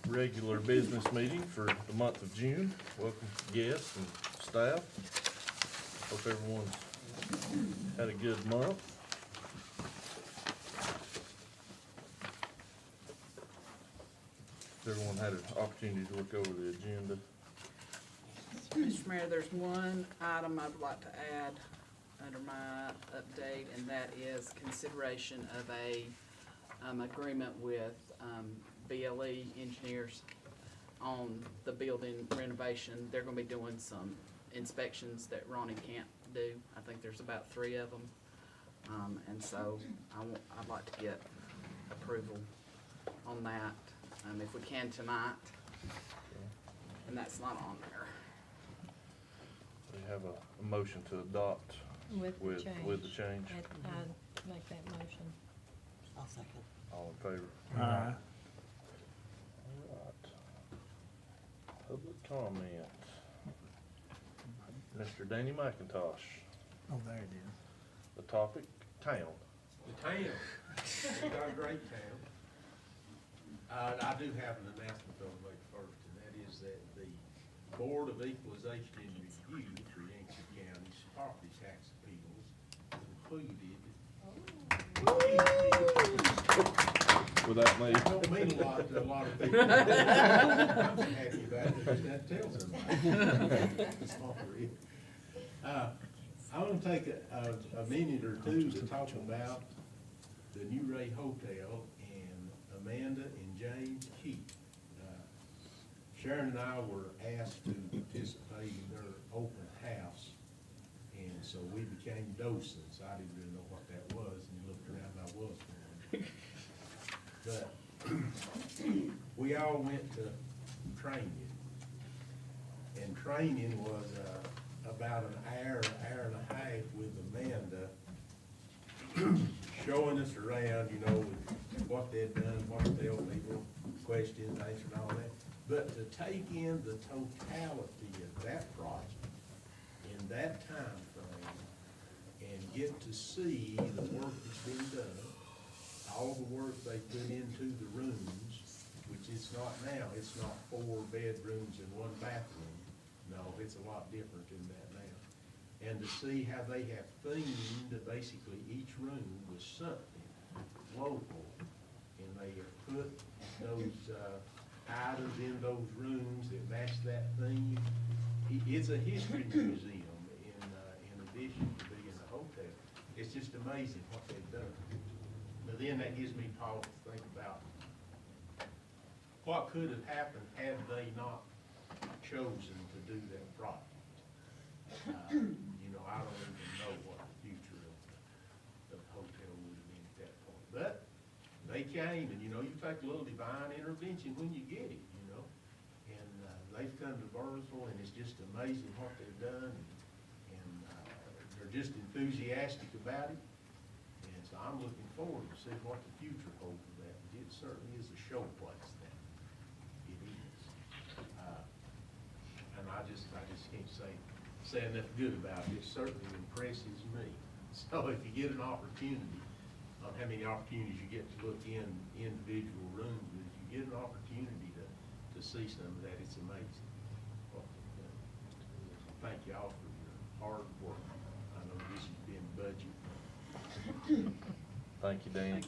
regular business meeting for the month of June. Welcome guests and staff. Hope everyone's had a good month. Everyone had an opportunity to look over the agenda. Mr. Mayor, there's one item I'd like to add under my update, and that is consideration of a, agreement with, BLE engineers on the building renovation. They're gonna be doing some inspections that Ronnie can't do. I think there's about 3 of them. And so I'd like to get approval on that, if we can tonight. And that's not on there. We have a motion to adopt With the change. with the change. I'd make that motion. I'll second. All in favor? Aye. All right. Public comment. Mr. Danny McIntosh. Oh, there it is. The topic, town. The town, we've got a great town. I do have an announcement though to make first, and that is that the Board of Equalization and Review for Yancey County's property tax appeals concluded. Without me. That don't mean a lot to a lot of people. I'm so happy about it, just have to tell somebody. That's all there is. I want to take a minute or two to talk about the New Ray Hotel and Amanda and James Keith. Sharon and I were asked to participate in their open house, and so we became docents. I didn't really know what that was, and you looked around and I was one. But we all went to training, and training was about an hour and a half with Amanda, showing us around, you know, with what they'd done, what they tell people, questions, answering all that. But to take in the totality of that project in that time frame and get to see the work that's been done, all the work they put into the rooms, which it's not now, it's not 4 bedrooms and 1 bathroom. No, it's a lot different than that now. And to see how they have themed basically each room with something local, and they have put those items in those rooms that match that theme. It's a history museum in addition to being a hotel. It's just amazing what they've done. But then that gives me pause to think about what could have happened had they not chosen to do that project. You know, I don't even know what the future of the hotel would have been at that point. But they came, and you know, you take a little divine intervention when you get it, you know. And they've come to Burnsville, and it's just amazing what they've done. And they're just enthusiastic about it. And so I'm looking forward to see what the future holds for that. It certainly is a showplace now. It is. And I just can't say enough good about it. It certainly impresses me. So if you get an opportunity, how many opportunities you get to look in individual rooms, but if you get an opportunity to see some of that, it's amazing. Well, thank you all for your hard work. I know this has been budget. Thank you, Dan.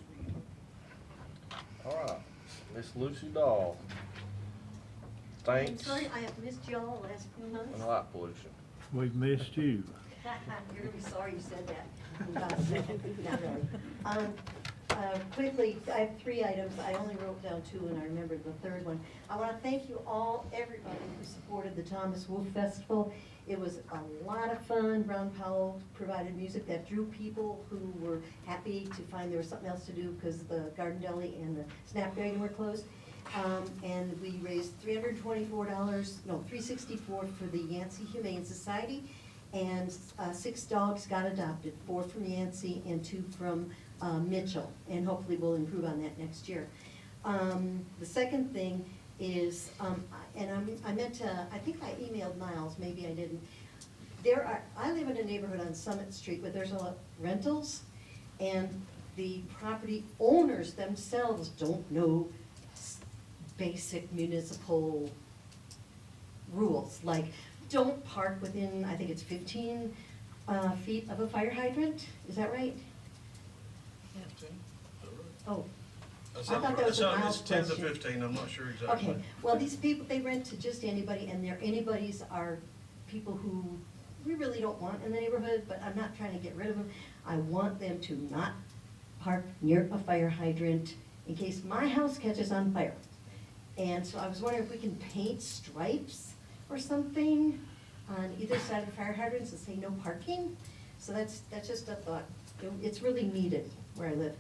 All right, Miss Lucy Dahl. I'm Thanks sorry, I have missed y'all last few months. and light pollution. We've missed you. You're gonna be sorry you said that. Not really. Quickly, I have 3 items. I only wrote down 2 and I remembered the 3rd one. I want to thank you all, everybody who supported the Thomas Wolfe Festival. It was a lot of fun. Brown Powell provided music that drew people who were happy to find there was something else to do because the Garden Deli and the Snapdragon were closed. And we raised $364 for the Yancey Humane Society, and 6 dogs got adopted, 4 from Yancey and 2 from Mitchell, and hopefully we'll improve on that next year. The second thing is, I meant to, I think I emailed Niles, maybe I didn't. I live in a neighborhood on Summit Street where there's a lot of rentals, and the property owners themselves don't know basic municipal rules, like don't park within, I think it's 15 feet of a fire hydrant, is that right? Oh, I thought that was a mild It's 10 to question. 15, I'm not sure exactly. Okay, well, these people, they rent to just anybody, and their anybody's are people who we really don't want in the neighborhood, but I'm not trying to get rid of them. I want them to not park near a fire hydrant in case my house catches on fire. And so I was wondering if we can paint stripes or something on either side of the fire hydrants and say no parking. So that's just a thought. It's really needed where I live.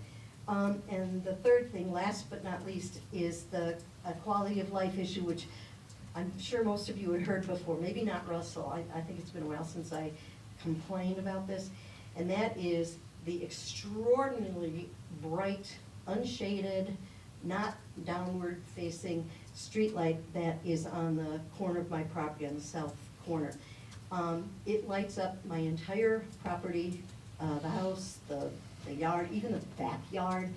And the third thing, last but not least, is the quality of life issue, which I'm sure most of you had heard before, maybe not Russell. I think it's been a while since I complained about this. And that is the extraordinarily bright, unshaded, not downward facing streetlight that is on the corner of my property, on the south corner. It lights up my entire property, the house, the yard, even the backyard.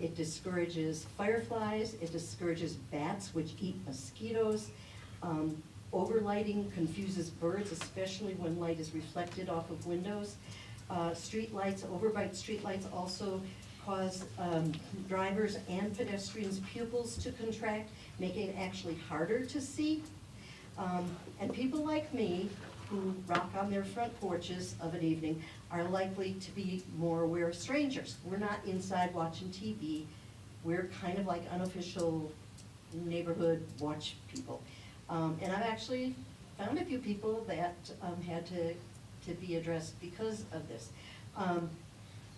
It discourages fireflies, it discourages bats, which eat mosquitoes. Overlighting confuses birds, especially when light is reflected off of windows. Street lights, overbright street lights also cause drivers and pedestrians' pupils to contract, making it actually harder to see. And people like me, who rock on their front porches of an evening, are likely to be more aware of strangers. We're not inside watching TV. We're kind of like unofficial neighborhood watch people. And I've actually found a few people that had to be addressed because of this.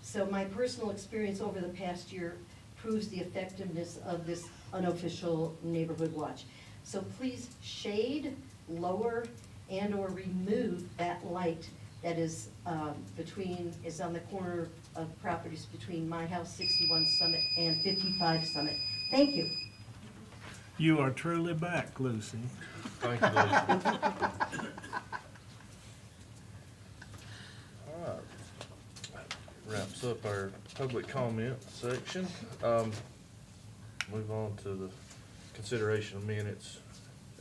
So my personal experience over the past year proves the effectiveness of this unofficial neighborhood watch. So please shade, lower, and or remove that light that is is on the corner of properties between my house, 61 Summit, and 55 Summit. Thank you. You are truly back, Lucy. Thank you, Lisa. All right. Wraps up our public comment section. Move on to the consideration of minutes.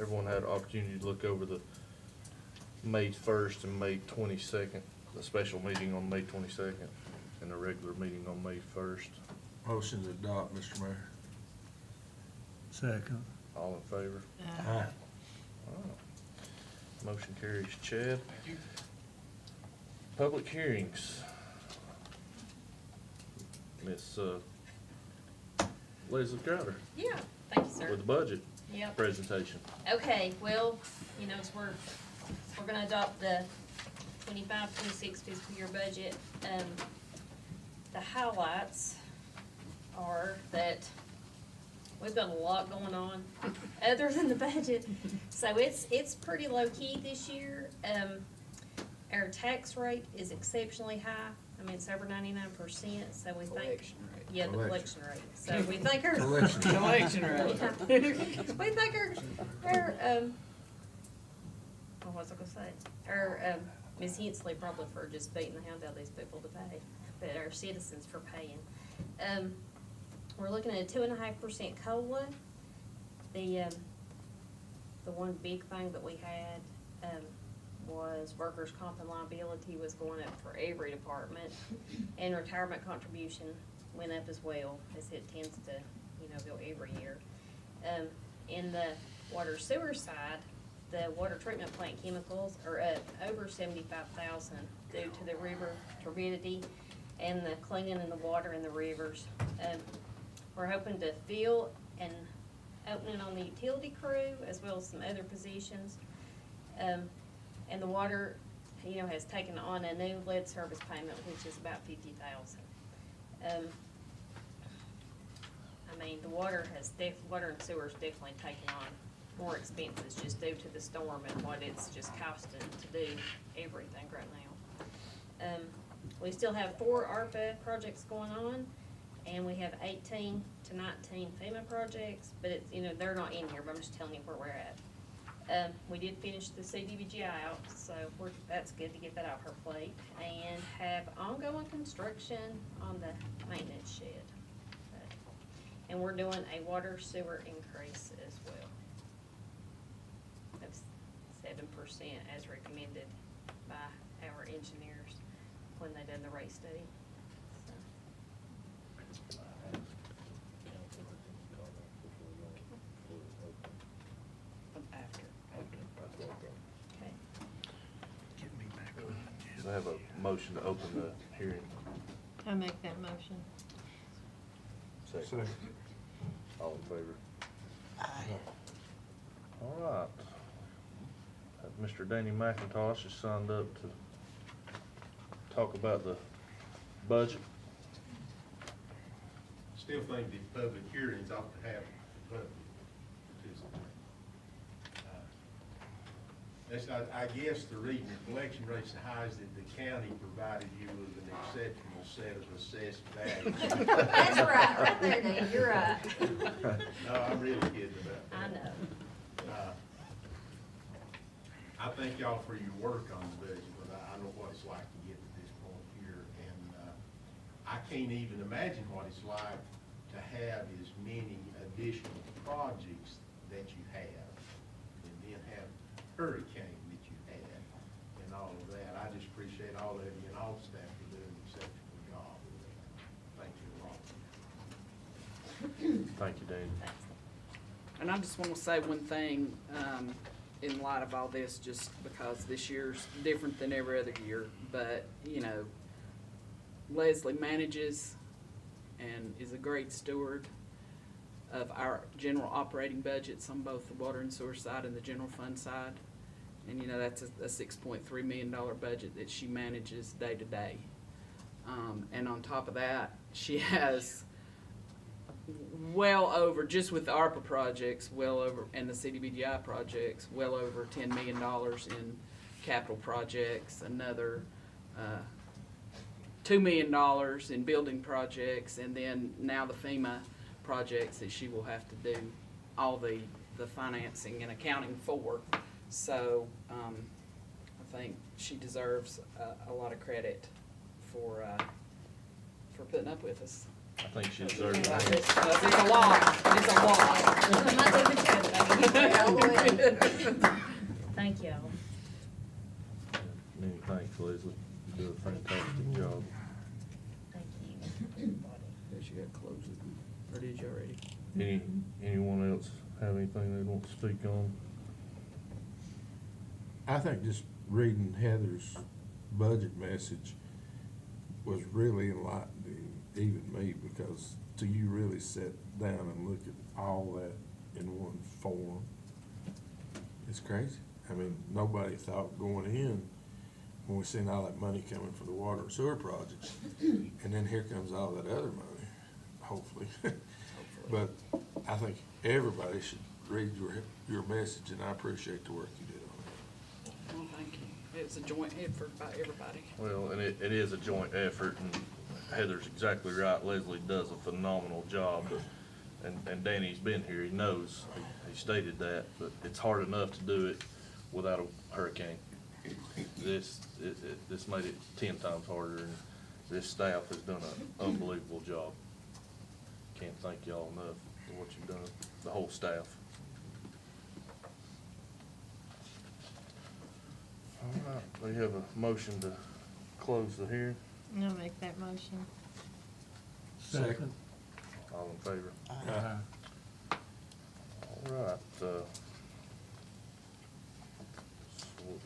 Everyone had an opportunity to look over the May 1st and May 22nd, the special meeting on May 22nd, and the regular meeting on May 1st. Motion to adopt, Mr. Mayor. Second. All in favor? Aye. All right. Motion carries. Chad? Thank you. Public hearings. Miss Leslie Crowder Yeah, thank you, sir. with the budget Yep. presentation. Okay, well, you know, we're gonna adopt the 25-26 fiscal year budget. The highlights are that we've got a lot going on other than the budget. So it's pretty low key this year. Our tax rate is exceptionally high. I mean, it's over 99%, so we think. Collection rate. Yeah, the Collection. collection rate. So we think our. Collection. Collection rate. We think our, what was I gonna say? Our, Ms. Hensley probably for just beating the hound out of these people to pay, but our citizens for paying. We're looking at a 2.5% COLA. The one big thing that we had, was workers' comp and liability was going up for every department, and retirement contribution went up as well, as it tends to, go every year. In the water sewer side, the water treatment plant chemicals are up over 75,000 due to the river turbidity and the cleaning in the water in the rivers. We're hoping to fill and opening on the utility crew as well as some other positions. And the water, has taken on a new lead service payment, which is about 50,000. The water and sewer's definitely taken on more expenses just due to the storm and what it's just costing to do everything right now. We still have 4 ARPA projects going on, and we have 18 to 19 FEMA projects, but it's, they're not in here, but I'm just telling you where we're at. We did finish the CDBG out, so that's good to get that off her plate, and have ongoing construction on the maintenance shed. And we're doing a water sewer increase as well of 7% as recommended by our engineers when they done the rate study. So, After. okay. Get me back on. So I have a motion to open the hearing. I'll make that motion. Second. All in favor? All right. Mr. Danny McIntosh has signed up to talk about the budget. Still think the public hearings ought to have the public participate. That's not, I guess the reason the collection rate's high is that the county provided you with an exceptional set of assessed values. That's right there, Dave, you're right. No, I'm really kidding about that. I know. I thank y'all for your work on the budget, but I know what it's like to get to this point here, and I can't even imagine what it's like to have as many additional projects that you have, and then have hurricane that you had, and all of that. I just appreciate all of you and all the staff for doing an exceptional job with that. Thank you all. Thank you, Danny. Thanks. And I just want to say one thing, in light of all this, just because this year's different than every other year, but, you know, Leslie manages and is a great steward of our general operating budgets on both the water and sewer side and the general fund side. And, you know, that's a $6.3 million budget that she manages day to day. And on top of that, she has well over, just with the ARPA projects, well over, and the CDBGI projects, well over $10 million in capital projects, another $2 million in building projects, and then now the FEMA projects that she will have to do all the financing and accounting for. So I think she deserves a lot of credit for putting up with us. I think she deserves it. It's a lot, it's a lot. I'm not leaving chat, I can get there all the way. Thank y'all. Many thanks, Leslie. You do a fantastic job. Thank you. Guess you gotta close it, or did you already? Anyone else have anything they want to speak on? I think just reading Heather's budget message was really enlightening, even me, because till you really sit down and look at all that in one form, it's crazy. I mean, nobody thought going in, when we seen all that money coming for the water and sewer projects, and then here comes all that other money, hopefully. But I think everybody should read your message, and I appreciate the work you did on it. Well, thank you. It's a joint effort by everybody. Well, and it is a joint effort, and Heather's exactly right. Leslie does a phenomenal job, but, and Danny's been here, he knows, he stated that, but it's hard enough to do it without a hurricane. This made it 10 times harder, and this staff has done an unbelievable job. Can't thank y'all enough for what you've done, the whole staff. All right, we have a motion to close the hearing. I'll make that motion. Second. All in favor? Aye. All right, so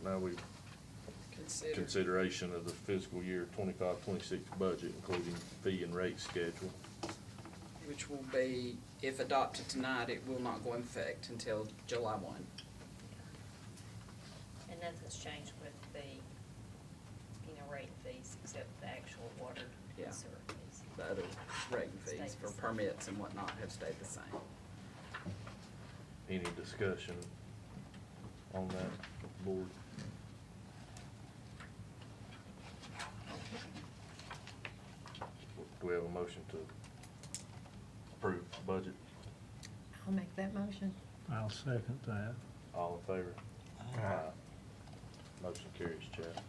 now we, Consider. consideration of the fiscal year 25-26 budget, including fee and rate schedule. Which will be, if adopted tonight, it will not go in effect until July 1. And nothing's changed with the, rate fees except the actual water Yeah. and sewer fees. The other rate and fees Stayed for the same. permits and whatnot have stayed the same. Any discussion on that, board? Do we have a motion to approve the budget? I'll make that motion. I'll second that. All in favor? Aye. Motion carries, Chad.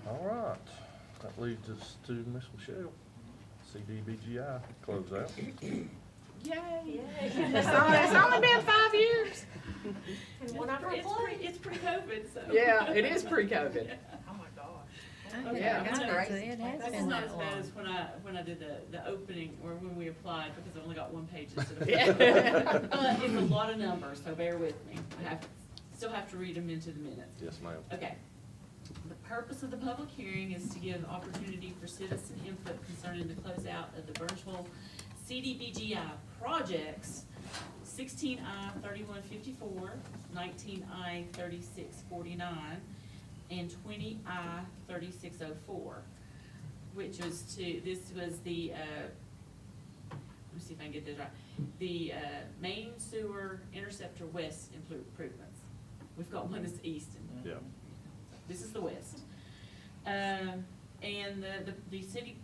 All right, that leads us to Miss Michelle. CDBGI closeout. Yay! It's only been 5 years. It's pre-COVID, so. Yeah, it is pre-COVID. Oh, my gosh. Yeah. That's That's crazy. It has This is been not that as bad long. as when I did the opening, or when we applied, because I only got one page instead of. Yeah. But it's a lot of numbers, so bear with me. Still have to read them into the minutes. Yes, ma'am. Okay. The purpose of the public hearing is to give opportunity for citizen input concerning the closeout of the Burnsville CDBGI projects 16I 3154, 19I 3649, and 20I 3604, which was this was the, let me see if I can get this right, the main sewer interceptor west improvements. We've got one that's east and Yeah. this is the west. And the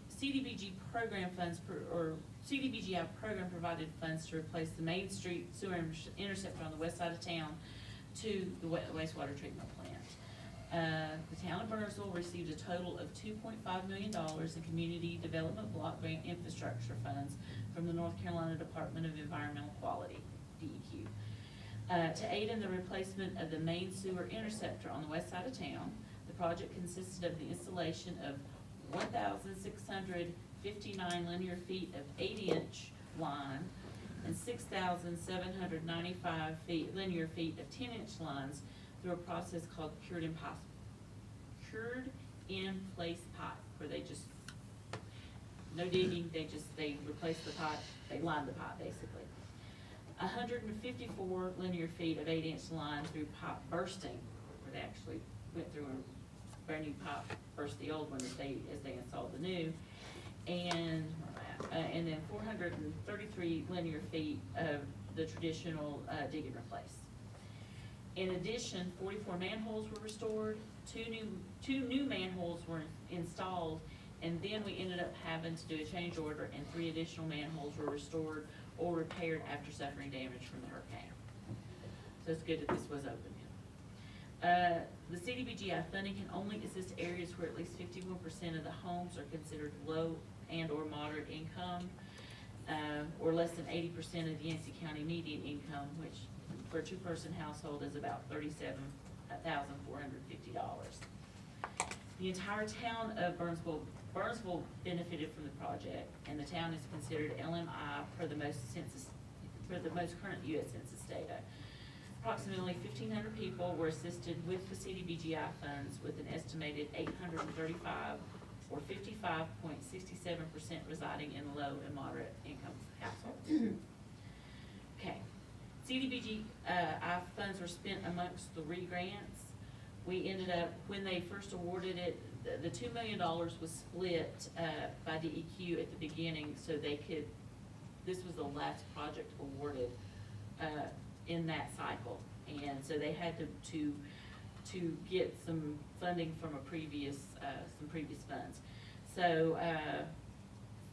CDBG program funds, or CDBGI program provided funds to replace the Main Street sewer interceptor on the west side of town to the wastewater treatment plant. The town of Burnsville received a total of $2.5 million in community development block grant infrastructure funds from the North Carolina Department of Environmental Quality, DEQ. To aid in the replacement of the main sewer interceptor on the west side of town, the project consisted of the installation of 1,659 linear feet of 8-inch line and 6,795 linear feet of 10-inch lines through a process called cured in place pipe, where they just, no digging, they replace the pipe, they line the pipe basically. 154 linear feet of 8-inch line through pipe bursting, where they actually went through a brand new pipe, burst the old one as they installed the new, and then 433 linear feet of the traditional dig and replace. In addition, 44 manholes were restored, two new manholes were installed, and then we ended up having to do a change order, and 3 additional manholes were restored or repaired after suffering damage from the hurricane. So it's good that this was open. The CDBGI funding can only assist areas where at least 51% of the homes are considered low and or moderate income, or less than 80% of the Yancey County median income, which for a 2-person household is about $37,450. The entire town of Burnsville benefited from the project, and the town is considered LMI per the most current U.S. Census data. Approximately 1,500 people were assisted with the CDBGI funds, with an estimated 835 or 55.67% residing in low and moderate income households. Okay, CDBGI funds were spent amongst 3 grants. We ended up, when they first awarded it, the $2 million was split by DEQ at the beginning, so they could, this was the last project awarded in that cycle, and so they had to get some funding from a previous funds. So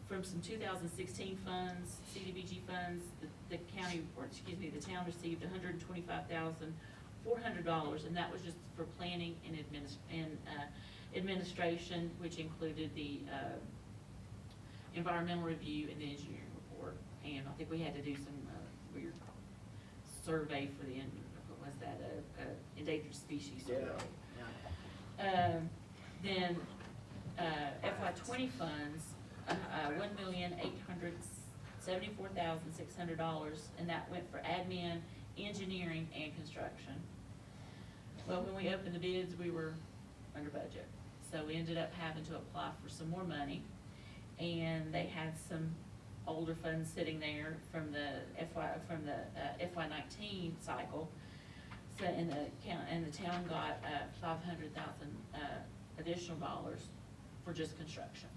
from some 2016 funds, CDBG funds, the town received $125,400, and that was just for planning and administration, which included the environmental review and the engineering report. And I think we had to do some weird survey for the, what was that, endangered species survey. Then FY20 funds, $1,874,600, and that went for admin, engineering, and construction. Well, when we opened the bids, we were under budget, so we ended up having to apply for some more money, and they had some older funds sitting there from the FY19 cycle. So and the town got $500,000 additional dollars for just construction.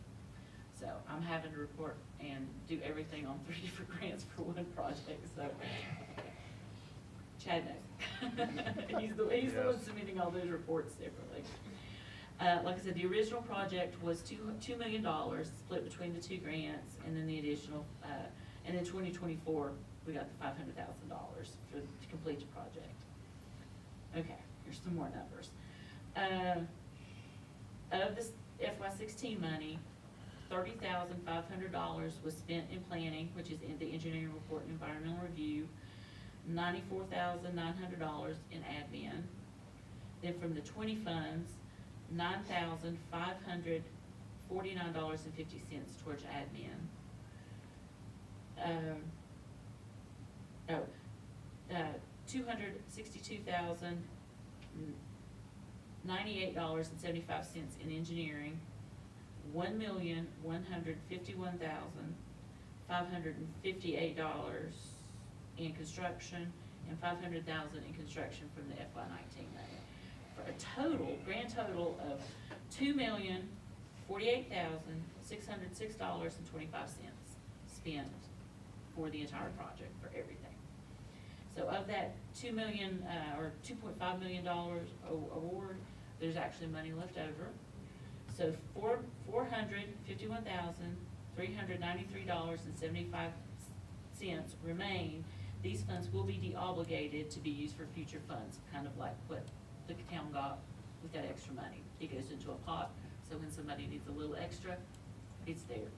So I'm having to report and do everything on 3 different grants for one project. So Chad knows. He's the one submitting all those reports separately. Like I said, the original project was $2 million split between the 2 grants, and then the additional, and in 2024, we got the $500,000 to complete the project. Okay, here's some more numbers. Of this FY16 money, $30,500 was spent in planning, which is in the engineering report and environmental review, $94,900 in admin. Then from the 20 funds, $9,549.50 towards admin. $262,098.75 in engineering, $1,151,558 in construction, and $500,000 in construction from the FY19 money. For a total, grand total of $2,048,606.25 spent for the entire project, for everything. So of that $2 million, or $2.5 million award, there's actually money left over. So $451,393.75 remain. These funds will be deobligated to be used for future funds, kind of like what the town got with that extra money. It goes into a pot, so when somebody needs a little extra, it's there.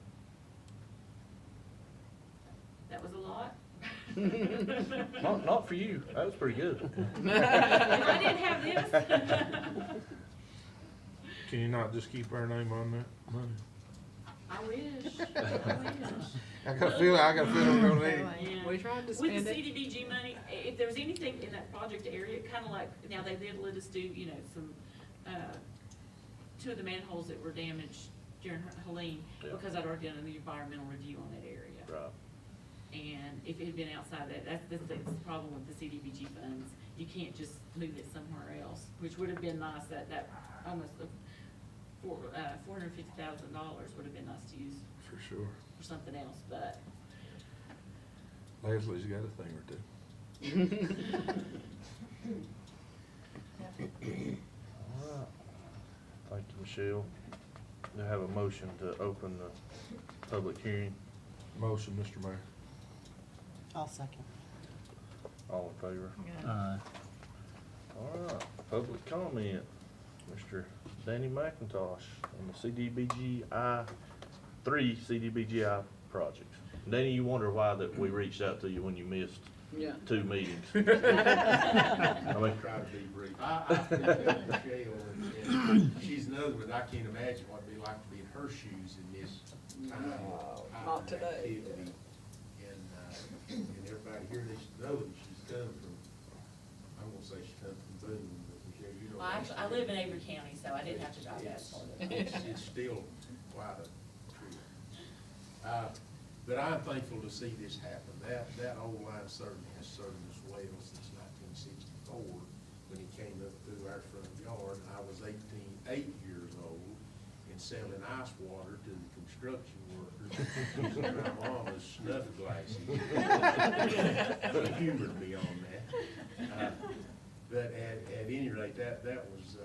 That was a lot. Not for you, that was pretty good. If I didn't have this. Can you not just keep our name on that money? I wish. I got a feeling we're gonna need it. Yeah. We tried to With spend the it. CDBG money, if there was anything in that project area, kind of like, now they did let us do, you know, some, two of the manholes that were damaged during Helene, Yeah. because I'd already done an environmental review on that area. Right. And if it had been outside that, that's the problem with the CDBG funds. You can't just move it somewhere else, which would have been nice, that almost $450,000 would have been nice to use For sure. for something else, but. Leslie's got a thing or two. All right. Thank you, Michelle. Do I have a motion to open the public hearing? Motion, Mr. Mayor. I'll second. All in favor? Aye. All right, public comment. Mr. Danny McIntosh on the three CDBGI projects. Danny, you wonder why that we reached out to you when you missed Yeah. 2 meetings. I mean, Try to be brief. I think that Michelle, and she's another one, I can't imagine what it'd be like to be in her shoes in this time No, of not today. activity. And everybody here needs to know that she's come from, I'm gonna say she's come from Boone, but Michelle, you know. Well, actually, I live in Avery County, so I didn't have to drive that far. It's still quite a trip. But I'm thankful to see this happen. That old line certainly has served us well since 1964, when he came up through our front yard. I was 8 years old and selling ice water to the construction workers using my mama's snuff glasses. He humored me on that. But at any rate, that was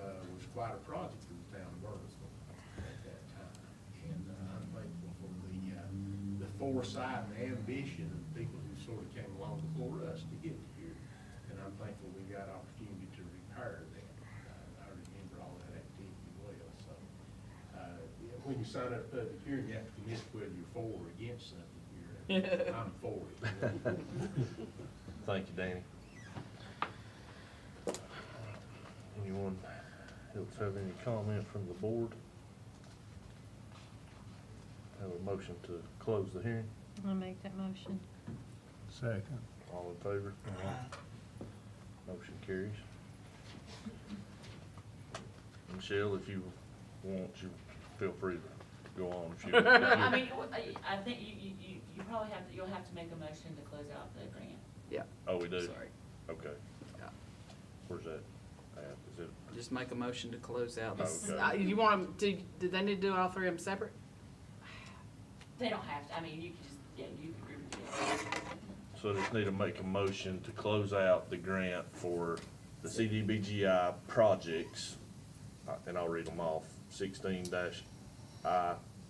quite a project for the town of Burnsville at that time. And I'm thankful for the foresight and ambition of people who sort of came along before us to get here. And I'm thankful we got opportunity to repair that. I remember all that activity well, so. When you sign up for public hearing, you have to commit whether you're for or against something here. I'm for it. thank you, Danny. Anyone else have any comment from the board? Have a motion to close the hearing? I'll make that motion. Second. All in favor? Motion carries. Michelle, if you want, you feel free to go on. If you, I mean, I think you probably you'll have to make a motion to close out the grant. Yeah. Oh, we do? Sorry. Okay. Yeah. Where's that at? Is it? Just make a motion to close out. Okay. You want them, did they need to do all 3 of them separate? They don't have to, I mean, you can just, yeah, you can agree with it. So just need to make a motion to close out the grant for the CDBGI projects, and I'll read them off, 16-I,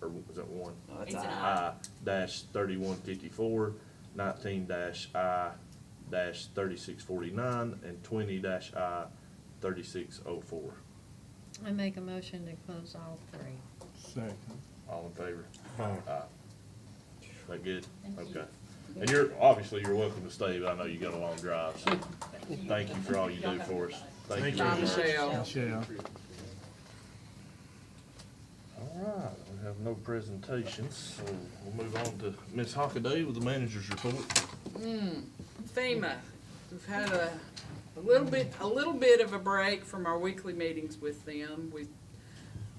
or was that 1? No, It's an I. I-3154, 19-I-3649, and 20-I-3604. I make a motion to close all 3. Second. All in favor? Aye. That good? Okay. And you're, obviously, you're welcome to stay, but I know you got a long drive, so thank you for all you do for us. Thank you John very much. Michelle. Michelle. All right, we have no presentations, so we'll move on to Ms. Hockaday with the manager's report. FEMA, we've had a little bit of a break from our weekly meetings with them.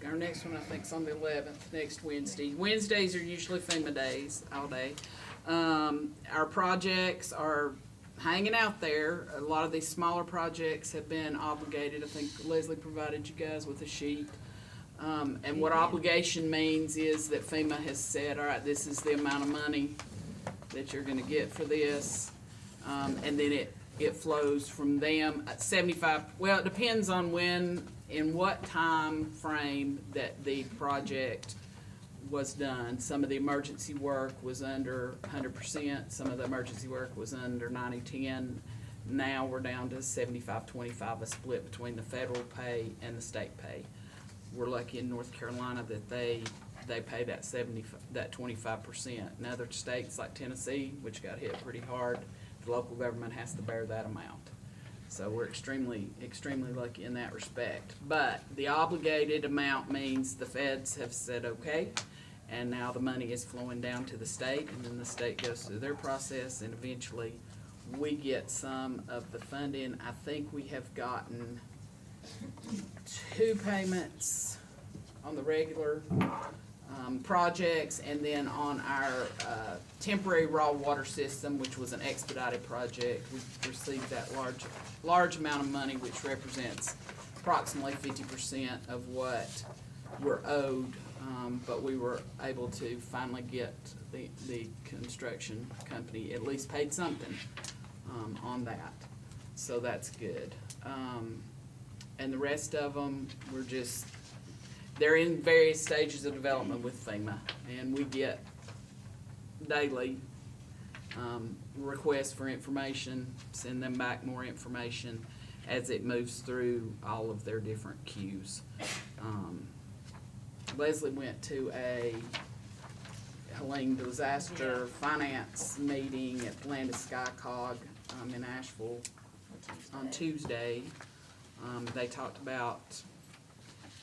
Our next one, I think, is on the 11th, next Wednesday. Wednesdays are usually FEMA days, all day. Our projects are hanging out there. A lot of these smaller projects have been obligated. I think Leslie provided you guys with a sheet. And what obligation means is that FEMA has said, all right, this is the amount of money that you're gonna get for this. And then it flows from them at 75, well, it depends on when, in what time frame that the project was done. Some of the emergency work was under 100%, some of the emergency work was under 90-10. Now we're down to 75-25, a split between the federal pay and the state pay. We're lucky in North Carolina that they pay that 25%. In other states like Tennessee, which got hit pretty hard, the local government has to bear that amount. So we're extremely, extremely lucky in that respect. But the obligated amount means the feds have said okay, and now the money is flowing down to the state, and then the state goes through their process, and eventually we get some of the funding. I think we have gotten 2 payments on the regular projects, and then on our temporary raw water system, which was an expedited project, we received that large amount of money, which represents approximately 50% of what we're owed, but we were able to finally get the construction company at least paid something on that, so that's good. And the rest of them, they're in various stages of development with FEMA, and we get daily requests for information, send them back more information as it moves through all of their different queues. Leslie went to a Helene disaster finance meeting at Landis SkyCog in Asheville on Tuesday. They talked about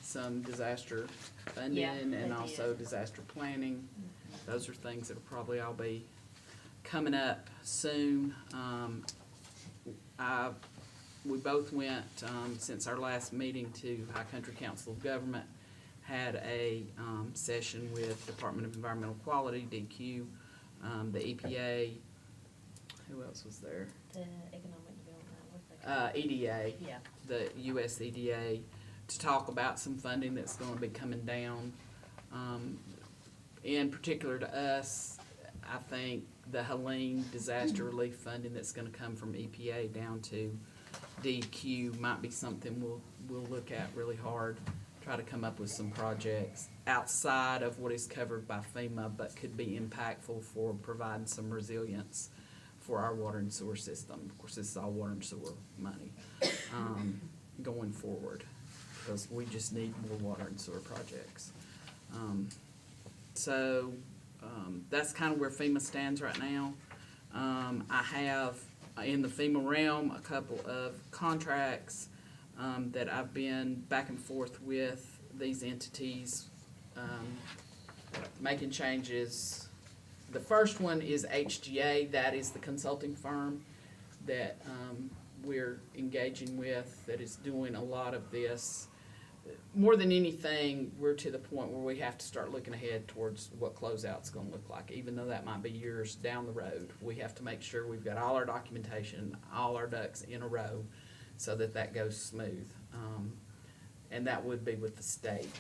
some disaster funding Yeah, they and did. also disaster planning. Those are things that'll probably all be coming up soon. We both went, since our last meeting, to High Country Council of Government, had a session with Department of Environmental Quality, DQ, the EPA, who else was there? The economic development, what's that? EDA. Yeah. The US EDA, to talk about some funding that's gonna be coming down. In particular to us, I think the Helene disaster relief funding that's gonna come from EPA down to DQ might be something we'll look at really hard. Try to come up with some projects outside of what is covered by FEMA, but could be impactful for providing some resilience for our water and sewer system. Of course, this is all water and sewer money, going forward, because we just need more water and sewer projects. That's kind of where FEMA stands right now. I have, in the FEMA realm, a couple of contracts that I've been back and forth with these entities, making changes. The first one is HGA, that is the consulting firm that we're engaging with, that is doing a lot of this. More than anything, we're to the point where we have to start looking ahead towards what closeout's gonna look like, even though that might be years down the road. We have to make sure we've got all our documentation, all our ducks in a row, so that that goes smooth. And that would be with the state.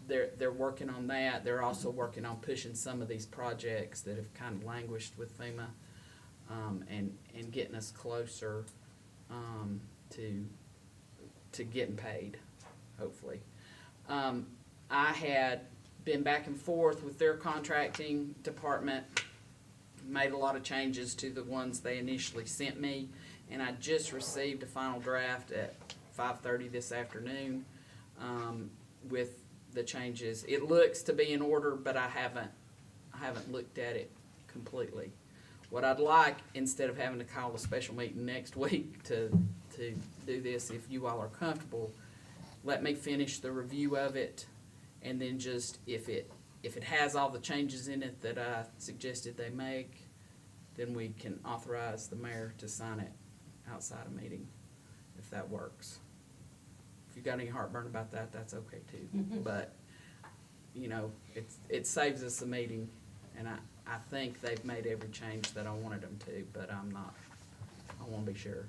They're working on that. They're also working on pushing some of these projects that have kind of languished with FEMA, and getting us closer to getting paid, hopefully. I had been back and forth with their contracting department, made a lot of changes to the ones they initially sent me, and I just received a final draft at 5:30 this afternoon, with the changes. It looks to be in order, but I haven't looked at it completely. What I'd like, instead of having to call a special meeting next week to do this, if you all are comfortable, let me finish the review of it, and then just, if it has all the changes in it that I suggested they make, then we can authorize the mayor to sign it outside a meeting, if that works. If you got any heartburn about that, that's okay too. But, you know, it saves us a meeting, and I think they've made every change that I wanted them to, but I'm not, I wanna be sure.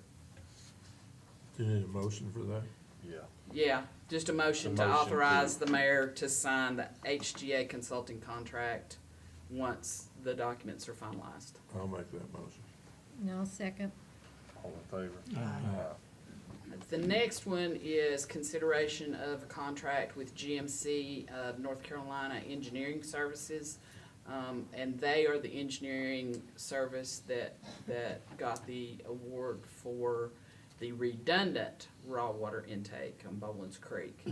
Do you need a motion for that? Yeah. Yeah, just a motion to A motion authorize to- the mayor to sign the HGA consulting contract once the documents are finalized. I'll make that motion. No, second. All in favor? The next one is consideration of a contract with GMC of North Carolina Engineering Services. And they are the engineering service that got the award for the redundant raw water intake on Bowlins Creek.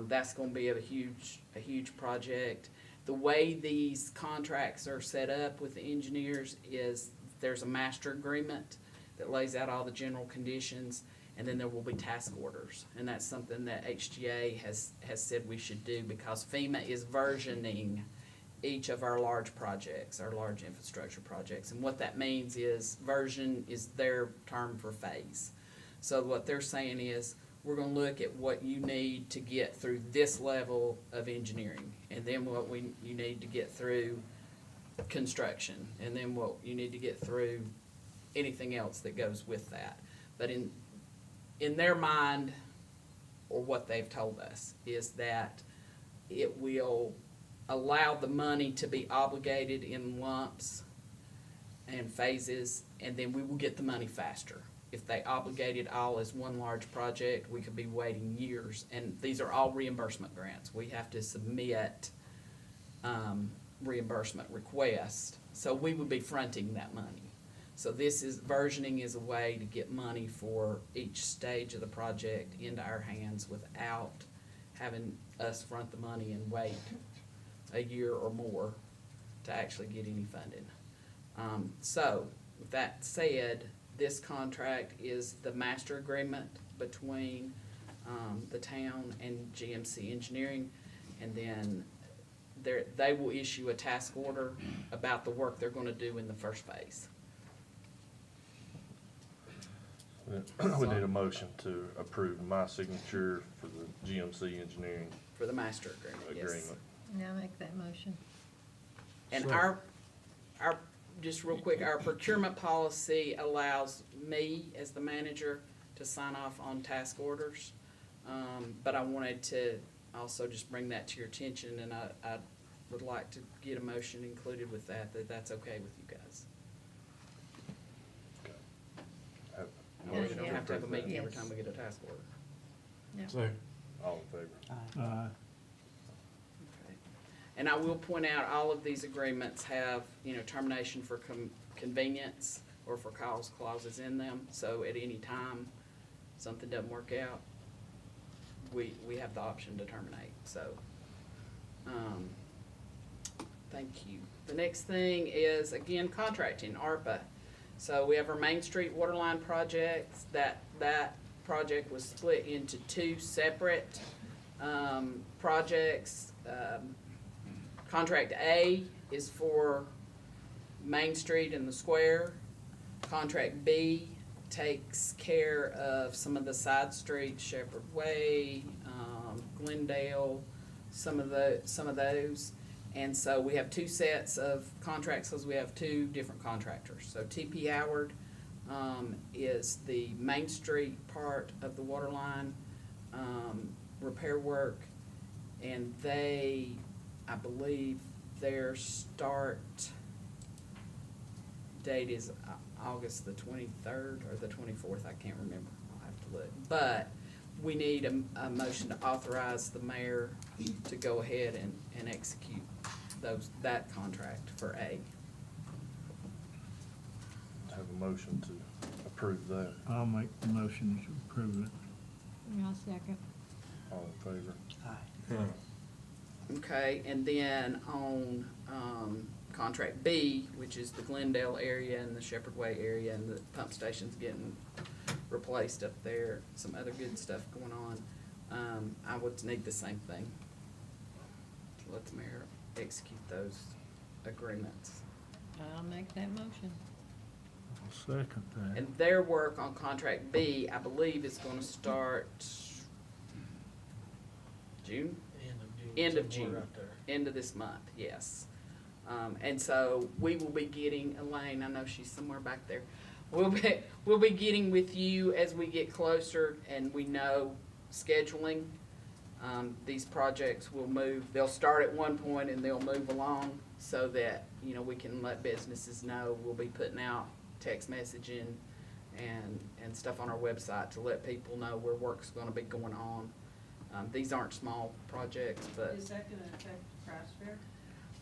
That's gonna be a huge project. The way these contracts are set up with the engineers is there's a master agreement that lays out all the general conditions, and then there will be task orders. And that's something that HGA has said we should do because FEMA is versioning each of our large projects, our large infrastructure projects. And what that means is version is their term for phase. So what they're saying is, we're gonna look at what you need to get through this level of engineering, and then what you need to get through construction, and then what you need to get through anything else that goes with that. But in their mind, or what they've told us, is that it will allow the money to be obligated in lumps and phases, and then we will get the money faster. If they obligate it all as one large project, we could be waiting years, and these are all reimbursement grants. We have to submit reimbursement requests, so we would be fronting that money. So versioning is a way to get money for each stage of the project into our hands without having us front the money and wait a year or more to actually get any funding. So, with that said, this contract is the master agreement between the town and GMC Engineering, and then they will issue a task order about the work they're gonna do in the first phase. We need a motion to approve my signature for the GMC engineering For the master agreement, yes. agreement. Now make that motion. And So- our, just real quick, our procurement policy allows me as the manager to sign off on task orders. But I wanted to also just bring that to your attention, and I would like to get a motion included with that's okay with you guys. Have a Yeah, We motion don't to have to have a approve that. meeting every Yes. time we get a task order. Yep. Second. All in favor? Aye. Okay. And I will point out, all of these agreements have, termination for convenience or for cause clauses in them. So at any time, something doesn't work out, we have the option to terminate, so. Thank you. The next thing is, again, contracting, ARPA. So we have our Main Street Waterline projects. That project was split into two separate projects. Contract A is for Main Street and the square. Contract B takes care of some of the side streets, Shepherd Way, Glendale, some of those. And so we have two sets of contracts because we have two different contractors. So TP Howard is the Main Street part of the water line repair work, and I believe their start date is August the 23rd or the 24th, I can't remember, I'll have to look. But we need a motion to authorize the mayor to go ahead and execute that contract for A. Have a motion to approve that. I'll make the motion to approve it. I'll second. All in favor? Aye. Yeah. Okay, and then on, contract B, which is the Glendale area and the Shepherd Way area, and the pump station's getting replaced up there, some other good stuff going on, I would need the same thing. Let the mayor execute those agreements. I'll make that motion. I'll second that. And their work on contract B, I believe, is gonna start June? End of June. End of this month, yes. And so we will be getting, Elaine, I know she's somewhere back there. We'll be getting with you as we get closer and we know scheduling. These projects will move, they'll start at one point and they'll move along so that, you know, we can let businesses know. We'll be putting out text messaging and stuff on our website to let people know where work's gonna be going on. These aren't small projects, but Is that gonna affect Craft Fair?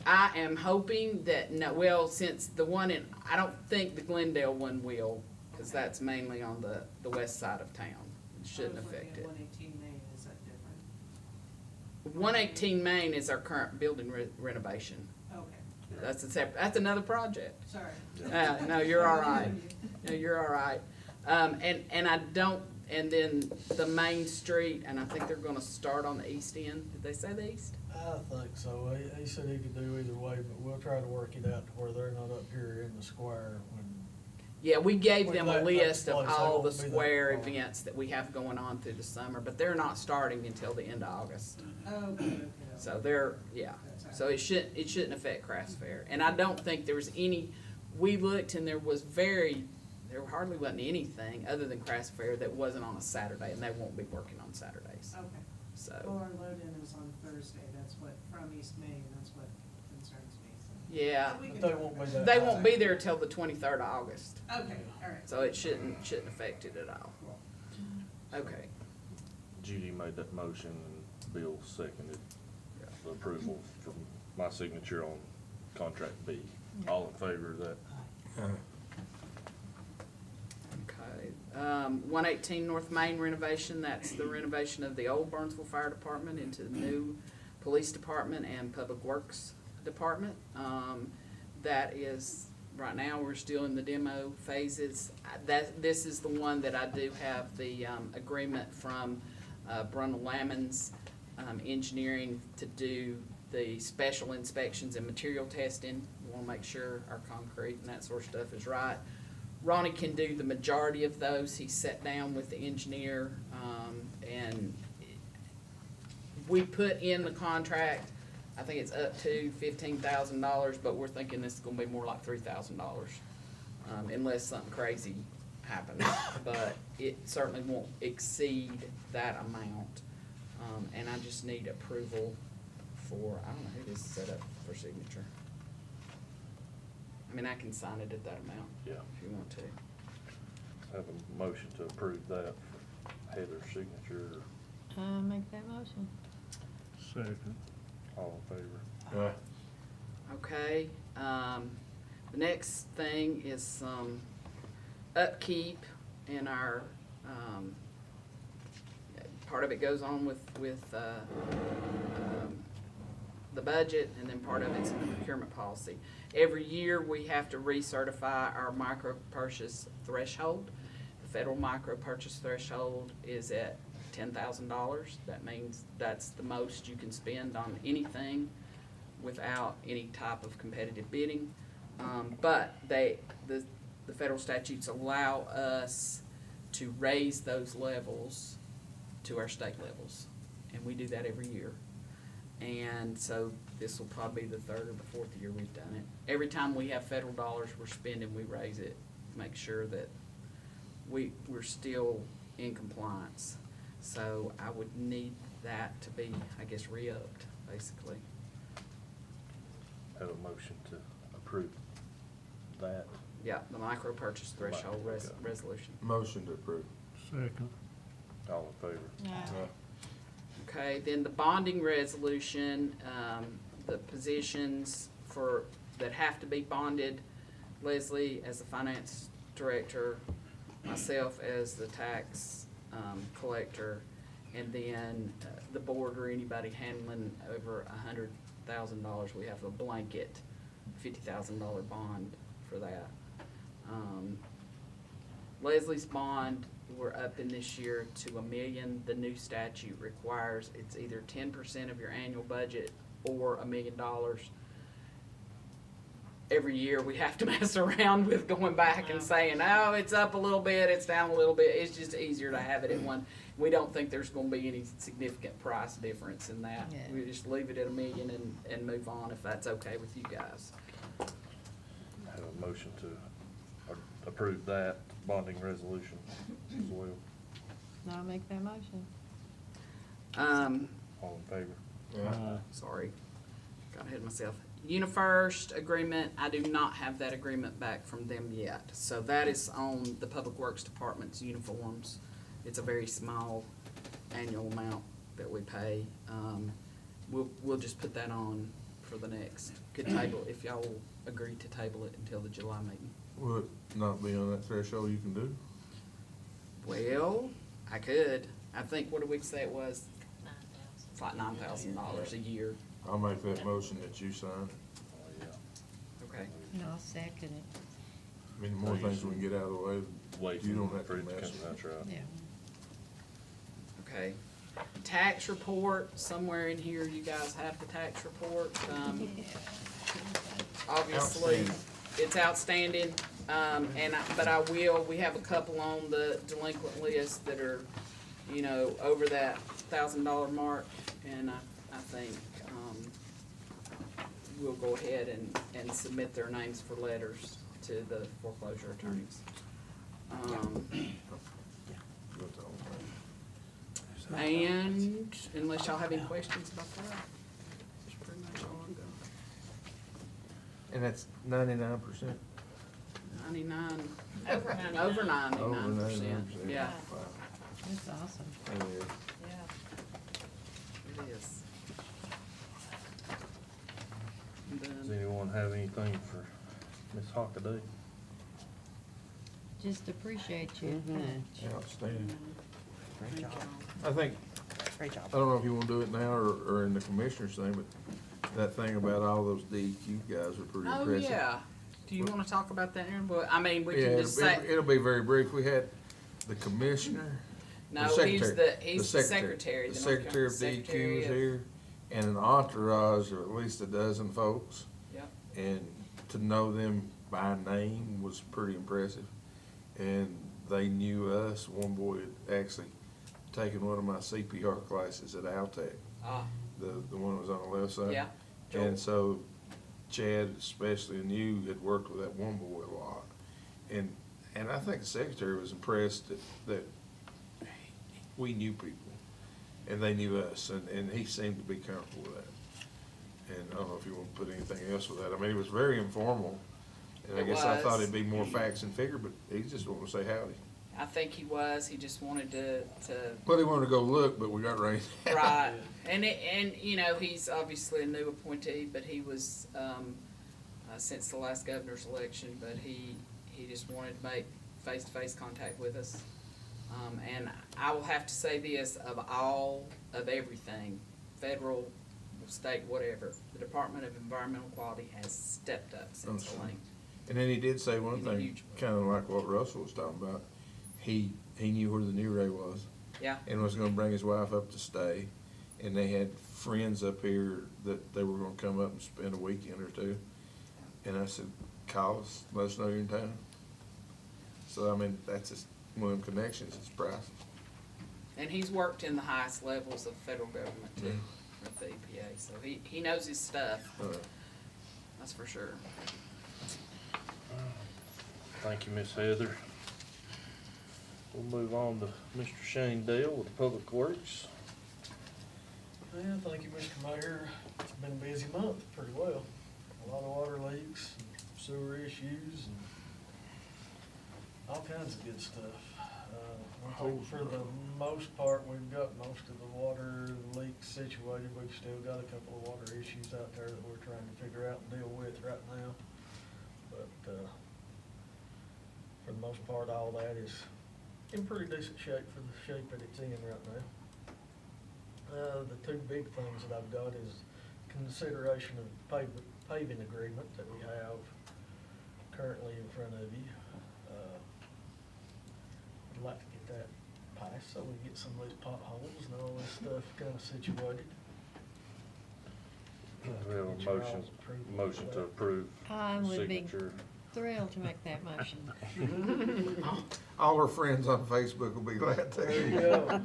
I am hoping that, no, well, since the one in, I don't think the Glendale one will, cause that's mainly on the west side of town. It shouldn't affect it. 118 Main, is that different? 118 Main is our current building renovation. Okay, That's a separate, that's another project. sorry. No, you're all right. No, you're all right. And I don't, and then the Main Street, and I think they're gonna start on the east end. Did they say the east? I think so. He said he could do either way, but we'll try to work it out to where they're not up here in the square when. Yeah, we gave When them a that list of takes place, all they the won't be square that far. events that we have going on through the summer, but they're not starting until the end of August. Okay. So they're, yeah, so it shouldn't affect Crafts Fair. And I don't think there was any, we looked and there hardly wasn't anything other than Crafts Fair that wasn't on a Saturday, and they won't be working on Saturdays, Okay. so. Well, our load-in is on Thursday, that's what, from East Main, that's what concerns me, so. Yeah, But we But can- they won't be that. they won't be there till the 23rd of August, Okay, all right. so it shouldn't affect it at all. Okay, Judy made that motion and Bill seconded the approval from my signature on contract B. All in favor of that? okay. 118 North Main renovation, that's the renovation of the old Burnsville Fire Department into the new Police Department and Public Works Department. That is, right now, we're still in the demo phases. This is the one that I do have the agreement from Brundle Lamons Engineering to do the special inspections and material testing. We wanna make sure our concrete and that sort of stuff is right. Ronnie can do the majority of those. He sat down with the engineer, and we put in the contract, I think it's up to $15,000, but we're thinking this is gonna be more like $3,000, unless something crazy happens. But it certainly won't exceed that amount. And I just need approval for, I don't know who this is set up for signature. I mean, I can sign it at that amount. Yeah. If you want to. Have a motion to approve that for Heather's signature. I'll make that motion. Second. All in favor? Okay, the next thing is some upkeep in our, part of it goes on with the budget, and then part of it's in the procurement policy. Every year, we have to recertify our micro purchase threshold. The federal micro purchase threshold is at $10,000. That means that's the most you can spend on anything without any type of competitive bidding. But the federal statutes allow us to raise those levels to our state levels, and we do that every year. And so this will probably be the third or the fourth year we've done it. Every time we have federal dollars we're spending, we raise it, make sure that we're still in compliance. So I would need that to be, I guess, re-upped, basically. Have a motion to approve that. Yeah, the micro purchase threshold Okay. resolution. Motion to approve. Second. All in favor? Okay, then the bonding resolution, the positions that have to be bonded, Leslie as the finance director, myself as the tax collector, And then the board or anybody handling over $100,000, we have a blanket $50,000 bond for that. Leslie's bond, we're up in this year to $1 million. The new statute requires it's either 10% of your annual budget or $1 million. Every year we have to mess around with going back and saying, oh, it's up a little bit, it's down a little bit. It's just easier to have it in one. We don't think there's gonna be any significant price difference in that. Yeah. We just leave it at $1 million and move on if that's okay with you guys. Have a motion to approve that bonding resolution as well. I'll make that motion. All in favor? Sorry, got ahead of myself. UniFirst agreement, I do not have that agreement back from them yet. So that is on the Public Works Department's uniforms. It's a very small annual amount that we pay. We'll just put that on for the next, could table, if y'all will agree to table it until the July meeting. Will it not be on that threshold you can do? Well, I could. I think, what did we say it was? It's like $9,000 a year. I'll make that motion that you sign. Oh, yeah. Okay. And I'll second it. I mean, the more things we can get out of the way, Wait you don't have for to it to mess come, with that's right. Yeah. Okay. Tax report, somewhere in here you guys have the tax report. Obviously, Outstanding. it's outstanding, but we have a couple on the delinquent list that are, over that $1,000 mark, and I think, we'll go ahead and submit their names for letters to the foreclosure attorneys. And unless y'all have any questions about that, that's pretty much all I've got. And that's 99%? 99, Over 99. over Over 99%, 99%. yeah, Wow. That's awesome. Yeah. Yeah. it is. And Does then, anyone have anything for Ms. Hockaday? Just appreciate you. Outstanding. thank y'all. I think, I don't know if you wanna do it now or in the commissioner's thing, but that thing about all those DEQ guys are pretty Oh, impressive. yeah, do you wanna talk about that, Aaron? Well, I mean, we Yeah, can just say, it'll be very brief. We had the commissioner. no, the he's secretary, the secretary. The North Carolina secretary of DEQ Secretary was of- here, and an entourage of at least a dozen folks. Yep. And to know them by name was pretty impressive. And they knew us. One boy had actually taken one of my CPR classes at Altech, the one that was on the left side. Yeah, Joel. And so Chad especially and you had worked with that one boy a lot. And I think the secretary was impressed that we knew people and they knew us, and he seemed to be comfortable with that. And I don't know if you want to put anything else with that. I mean, it was very informal, and I It guess I thought was. it'd be more facts and figure, but he just wanted to say howdy. I think he just wanted to Well, he wanted to go look, but we got rained out. right, and he's obviously a new appointee, but he was, since the last governor's election, but he just wanted to make face-to-face contact with us. And I will have to say this, of everything, federal, state, whatever, the Department of Environmental Quality has stepped up since the link. And then he did say one He's a thing, huge- kinda like what Russell was talking about. He knew where the new Ray was. Yeah. And was gonna bring his wife up to stay, and they had friends up here that they were gonna come up and spend a weekend or two. And I said, call us, let us know you're in town. So, I mean, that's just one of them connections, it's priceless. And he's worked in the highest levels of federal government too, Yeah. with the EPA, so he knows his stuff, that's for sure. Thank you, Miss Heather. We'll move on to Mr. Shane Dale with Public Works. Yeah, thank you, Mr. Mayor. It's been a busy month, pretty well. A lot of water leaks, sewer issues, and all kinds of good stuff. I think for the most part, we've got most of the water leaks situated. We've still got a couple of water issues out there that we're trying to figure out and deal with right now. But, for the most part, all that is in pretty decent shape for the shape that it's in right now. The two big things that I've got is consideration of paving agreement that we have currently in front of you. I'd like to get that passed so we get some of these potholes and all this stuff kind of situated. We have a Get your motion, all's approval for motion to that. approve I would be signature. thrilled to make that motion. All her friends on Facebook will be glad to. There you go.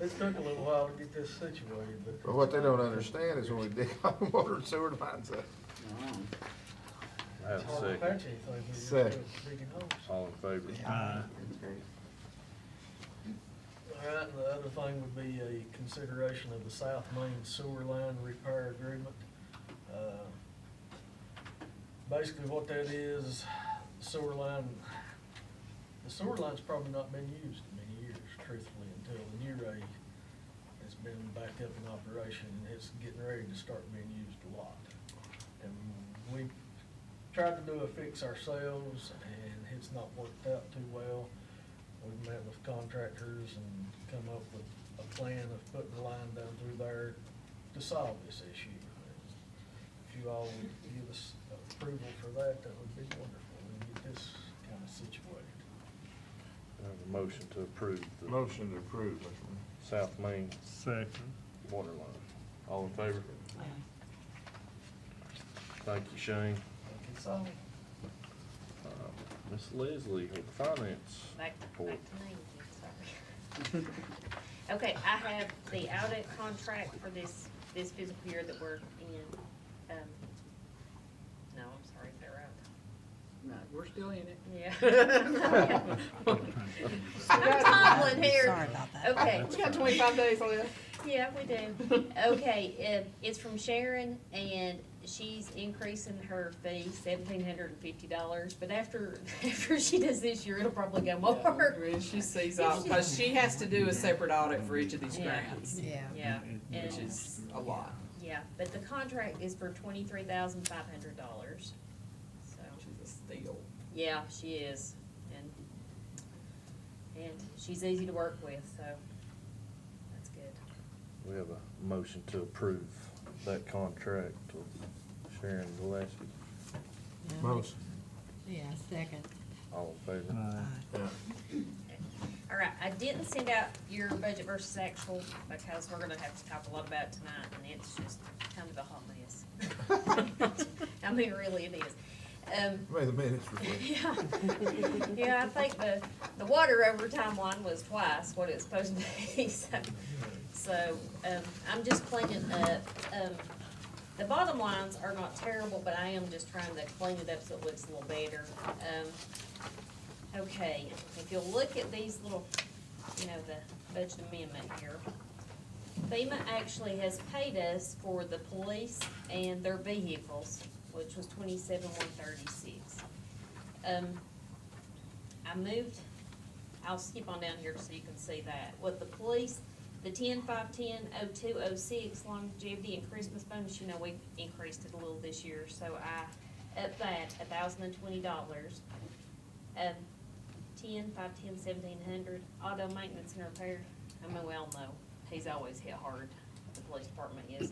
It took a little while to get this situated, but. But what they don't understand is when we dig all the water and sewer lines up. I have It's a hard to second. patch anything when you're Second. digging holes. All in favor? Aye. All right, and the other thing would be a consideration of the South Main Sewer Line Repair Agreement. Basically what that is, the sewer line's probably not been used in many years, truthfully, until the new ray has been back up in operation, and it's getting ready to start being used a lot. And we tried to do a fix ourselves, and it's not worked out too well. We've met with contractors and come up with a plan of putting the line down through there to solve this issue. If you all would give us approval for that, that would be wonderful. We can get this kind of situated. I have a motion to approve the Motion to approve, Mr. Mayor. South Main Second. water line. All in favor? Thank you, Shane. Thank you, so. Miss Leslie, with the finance Back report. to me, sorry. Okay, I have the audit contract for this fiscal year that we're in. No, I'm sorry, is that right? No, we're still in it. Yeah. I'm toddling here. Sorry about that. Okay. We got 25 days left. Yeah, we do. Okay, it's from Sharon, and she's increasing her fee $1,750, but after she does this year, it'll probably go more. When she sees all, because she has to do a separate audit for each of these Yeah. grants, Yeah. Yeah, which and, is a lot, yeah, but the contract is for $23,500, so, which is a steal. yeah, she is, and she's easy to work with, so that's good. We have a motion to approve that contract with Sharon Gillespie. Yeah, Motion. Yeah, second. All in favor? Aye. All right, I didn't send out your budget versus actual because we're gonna have to talk a lot about it tonight, and it's just kind of a hot mess. I mean, really it is. May the minutes reflect. Yeah, yeah, I think the water overtime line was twice what it's supposed to be, so, I'm just cleaning up. The bottom lines are not terrible, but I am just trying to clean it up so it looks a little better. Okay, if you'll look at these little, the budget amendment here. FEMA actually has paid us for the police and their vehicles, which was $27,136. I'll skip on down here so you can see that. With the police, the 10-5-10-02-06 longevity and Christmas bonus, we increased it a little this year, so I upped that $1,020. 10-5-10-1700 auto maintenance and repair. I mean, we all know he's always hit hard. The police department is,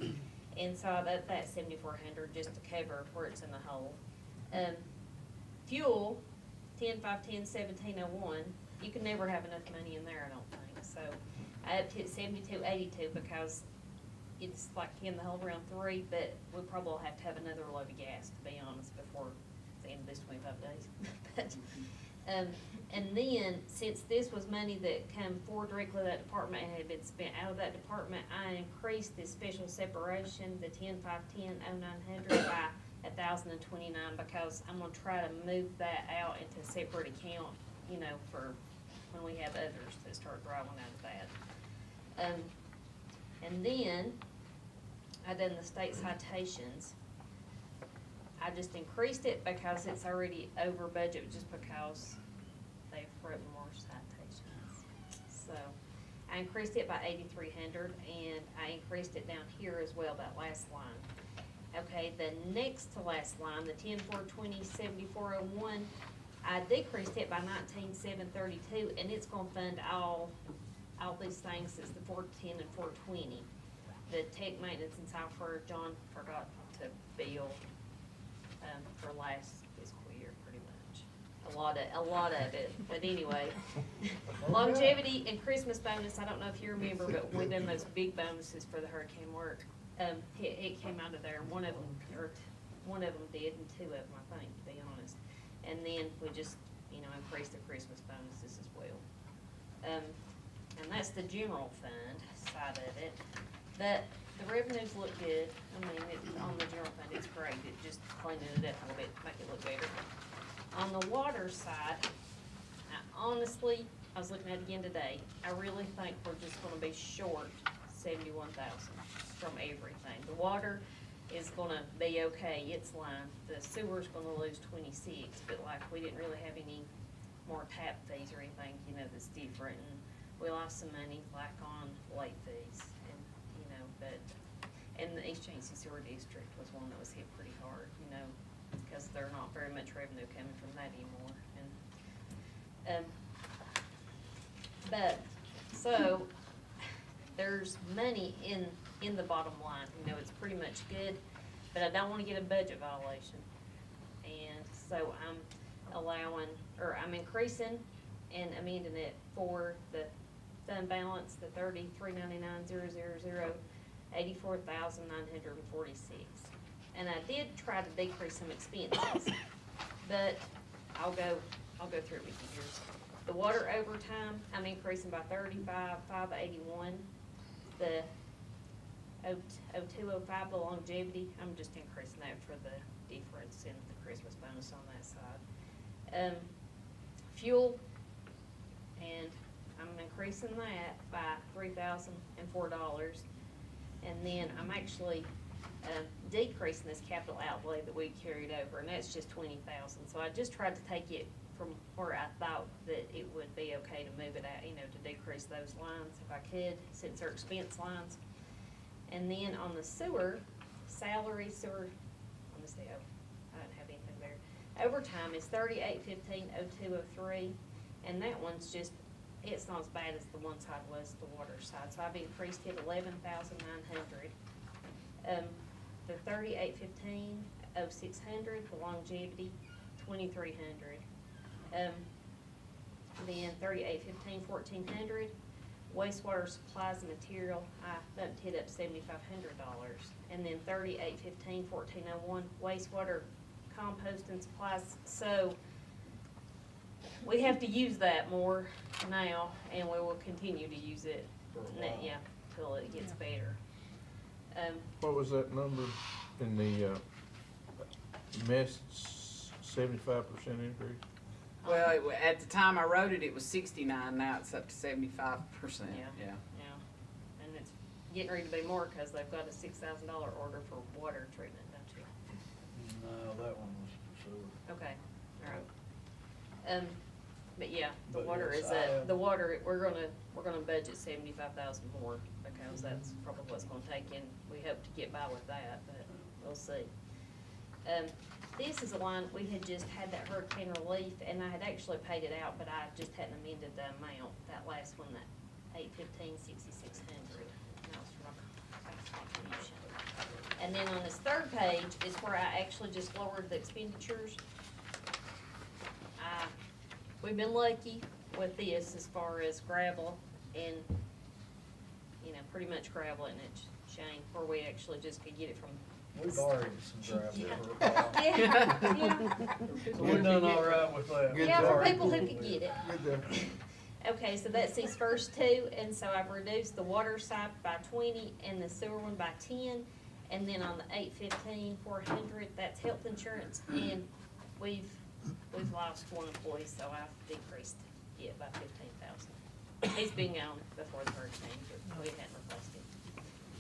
and so I upped that $7,400 just to cover where it's in the hole. Fuel, 10-5-10-1701. You can never have enough money in there, I don't think. So I upped it $72.82 because it's like in the hole around 3, but we probably will have to have another load of gas, to be honest, before the end of this 25 days. But, and then, since this was money that come forward directly to that department and had been spent out of that department, I increased this special separation, the 10-5-10-0900 by $1,029, because I'm gonna try to move that out into a separate account, for when we have others that start drawing out of that. And then, I done the state citations. I just increased it because it's already over budget, just because they've written more citations. So, I increased it by $8,300, and I increased it down here as well, that last line. Okay, the next to last line, the 10-4-20-7401, I decreased it by $19,732, and it's gonna fund all all these things is the 410 and 420. The tech maintenance and software, John forgot to bill, for last fiscal year, pretty much. A lot of it, but anyway. Longevity and Christmas bonus, I don't know if you remember, but we done those big bonuses for the hurricane work. It came out of there, one of them did, and two of them, I think, to be honest. And then we just, increased the Christmas bonuses as well. And that's the general fund side of it. But the revenues look good. I mean, it's on the general fund, it's great. It just cleaning it up a little bit, to make it look better. On the water side, honestly, I was looking at it again today, I really think we're just gonna be short 71,000 from everything. The water is gonna be okay, it's lined. The sewer's gonna lose 26, but like, we didn't really have any more tap fees or anything, that's different. And we lost some money, like on late fees, and, and the East Chancey Sewer District was one that was hit pretty hard, because there's not very much revenue coming from that anymore. But, so, there's money in the bottom line, it's pretty much good, but I don't wanna get a budget violation. And so I'm increasing and amending it for the fund balance, the 3399,000, 84,946. And I did try to decrease some expenses, but I'll go through it with you here. The water overtime, I'm increasing by 35,581. The 0205, the longevity, I'm just increasing that for the difference in the Christmas bonus on that side. Fuel, and I'm increasing that by $3,004. And then I'm actually decreasing this capital outlay that we carried over, and that's just 20,000. So I just tried to take it from where I thought that it would be okay to move it out, to decrease those lines if I could, since they're expense lines. And then on the sewer, salary, sewer, let me see, I don't have anything there. Overtime is 38150203, and that one's just, it's not as bad as the one side was, the water side, so I've increased it 11,900. The 38150600, the longevity, 2,300. Then 38151400, wastewater supplies and material, I bumped it up $7,500. And then 38151401, wastewater compost and supplies. So we have to use that more now, and we will continue to use it, till it gets better. What was that number in the, mess, 75% increase? Well, at the time I wrote it, it was 69, now it's up to 75%, Yeah. And it's getting ready to be more, cause they've got a $6,000 order for water treatment, don't you? No, that one was for sewer. Okay, alright. But yeah, the But water yes, is the water, we're gonna budget 75,000 more, because that's probably what's gonna take in. We hope to get by with that, but we'll see. This is a line, we had just had that hurricane relief, and I had actually paid it out, but I just hadn't amended the amount, that last one, that 815,6600. That was from my contribution. And then on this third page is where I actually just lowered the expenditures. We've been lucky with this as far as gravel and, pretty much gravel, and it's shame where we actually just could get it from. We borrowed some gravel Yeah. for a while. Yeah. So we done all right with that. Yeah, for people who could get it. Good job. Okay, so that's these first two, and so I've reduced the water side by 20 and the sewer one by 10. And then on the 815,400, that's health insurance, and we've lost one employee, so I've decreased it by 15,000. He's been gone before the hurricane, but we hadn't replaced him.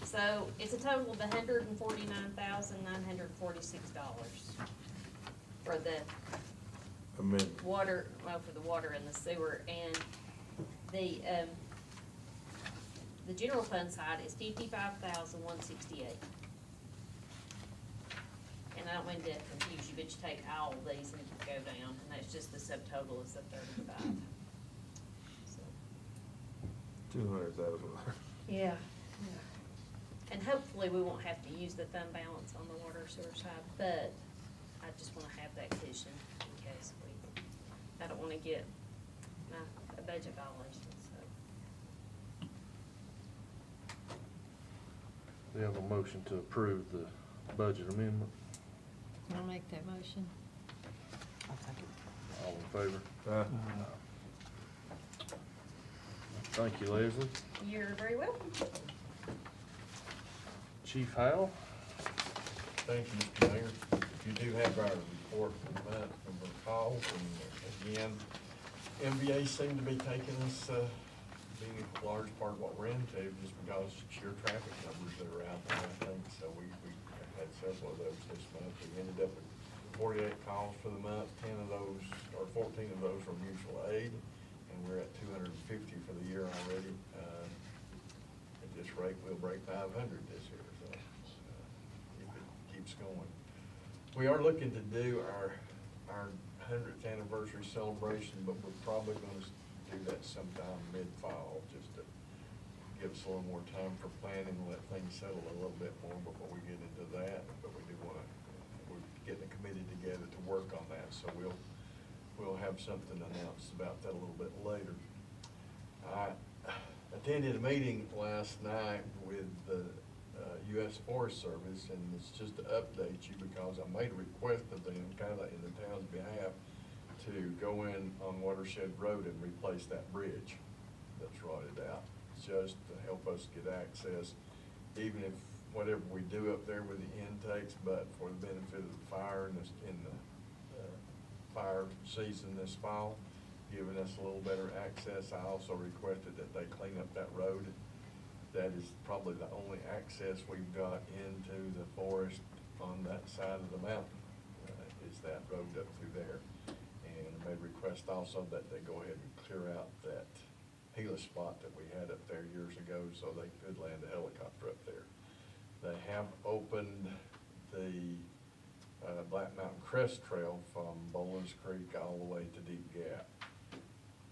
So it's a total of $149,946 for the Amendment. water, for the water and the sewer, and the general fund side is 55,168. And I don't mean to confuse you, but you take all of these and go down, and that's just the subtotal is the 35. So, $200,000. Yeah. And hopefully we won't have to use the fund balance on the water sewer side, but I just wanna have that cushion in case I don't wanna get a budget violation, so. We have a motion to approve the budget amendment. I'll make that motion. All in favor? Uh, Thank you, Leslie. You're very welcome. Chief Howell? Thank you, Mr. Mayor. You do have our report from the month from the calls, and again, MVA seemed to be taking us, being a large part of what we're into, just because sheer traffic numbers that are out there, I think, so we had several of those this month. We ended up with 48 calls for the month, 10 of those, or 14 of those were mutual aid, and we're at 250 for the year already. At this rate, we'll break 500 this year, so if it keeps going. We are looking to do our 100th anniversary celebration, but we're probably gonna do that sometime mid-fall, just to give us a little more time for planning and let things settle a little bit more before we get into that. But we do wanna, we're getting a committee together to work on that, so we'll have something announced about that a little bit later. I attended a meeting last night with the U.S. Forest Service, and it's just to update you because I made a request of them, kind of in the town's behalf, to go in on Watershed Road and replace that bridge that's rotted out, just to help us get access, even if whatever we do up there with the intakes, but for the benefit of the fire in the fire season this fall, giving us a little better access. I also requested that they clean up that road. That is probably the only access we've got into the forest on that side of the mountain, is that road up through there. And I made a request also that they go ahead and clear out that Gila spot that we had up there years ago so they could land a helicopter up there. They have opened the Black Mountain Crest Trail from Boland's Creek all the way to Deep Gap.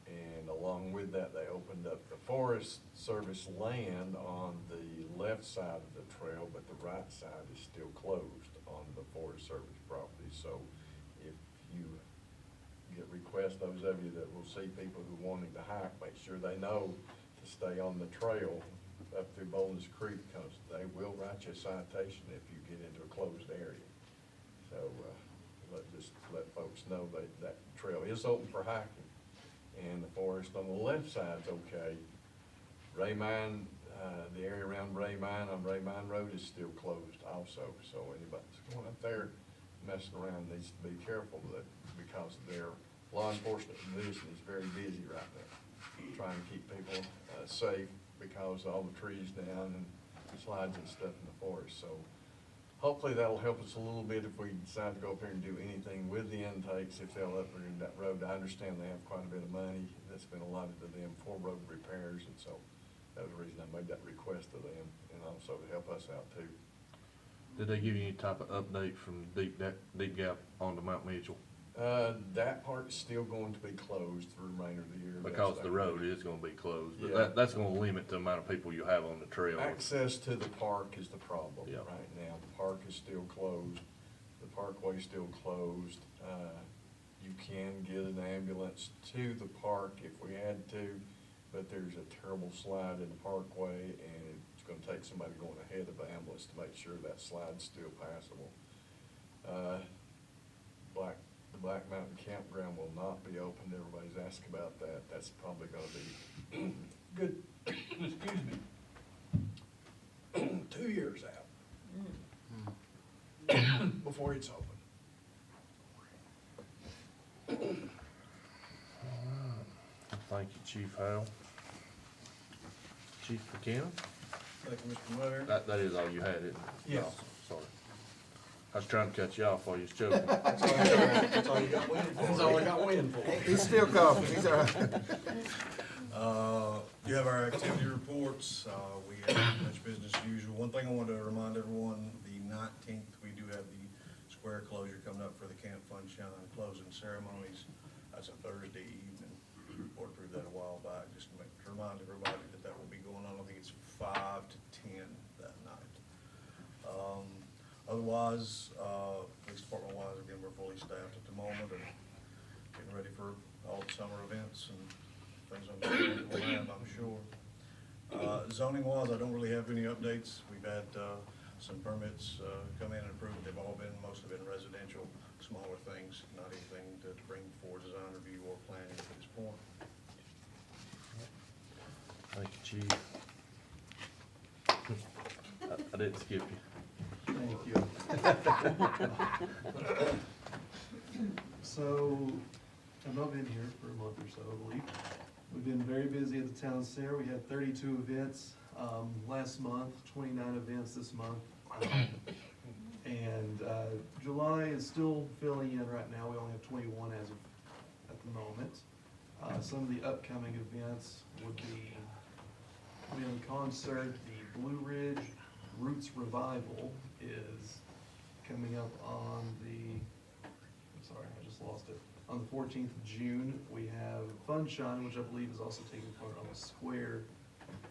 And along with that, they opened up the Forest Service land on the left side of the trail, but the right side is still closed on the Forest Service property. So if you get requests, those of you that will see people who wanting to hike, make sure they know to stay on the trail up through Boland's Creek, because they will write you a citation if you get into a closed area. So just let folks know that trail is open for hiking. And the forest on the left side's okay. Ray Mine, the area around Ray Mine on Ray Mine Road is still closed also. So anybody that's going up there messing around needs to be careful of that, because their law enforcement division is very busy right now, trying to keep people safe because of all the trees down and slides and stuff in the forest. So hopefully that'll help us a little bit if we decide to go up here and do anything with the intakes, if they'll upgrade that road. I understand they have quite a bit of money that's been allotted to them for road repairs, and so that was the reason I made that request to them, and also to help us out too. Did they give you any type of update from Deep Gap onto Mount Mitchell? That part's still going to be closed for the remainder of the year. Because the road is gonna be closed, but Yeah. that's gonna limit the amount of people you have on the trail. Access to the park is the problem Yeah. right now. The park is still closed. The parkway's still closed. You can get an ambulance to the park if we had to, but there's a terrible slide in the parkway, and it's gonna take somebody going ahead of the ambulance to make sure that slide's still passable. The Black Mountain Campground will not be open. Everybody's asking about that. That's probably gonna be good, excuse me, 2 years out before it's open. Thank you, Chief Howell. Chief McKenna? Thank you, Mr. Mayor. That is all you had, isn't it? Yes. No, sorry. I was trying to cut you off while you was joking. That's all you got wind for. That's all I got wind for. He's still coughing, he's all right. You have our activity reports. We have much business as usual. One thing I want to remind everyone, the 19th, we do have the square closure coming up for the Camp Funshine closing ceremonies. That's a Thursday evening. The board approved that a while back, just to remind everybody that will 5 to 10 that night. Otherwise, police department wise, again, we're fully staffed at the moment and getting ready for all the summer events and things on the land, I'm sure. Zoning wise, I don't really have any updates. We've had some permits come in and approved. They've all been, mostly been residential, smaller things, not anything to bring forward design review or planning at this point. Thank you, Chief. I didn't skip you. Thank you. So, I've not been here for a month or so, I believe. We've been very busy at the town center. We had 32 events last month, 29 events this month. And July is still filling in right now. We only have 21 as of at the moment. Some of the upcoming events would be, we have a concert, the Blue Ridge Roots Revival is coming up on the, I'm sorry, I just lost it. On the 14th of June, we have Funshine, which I believe is also taking part on the square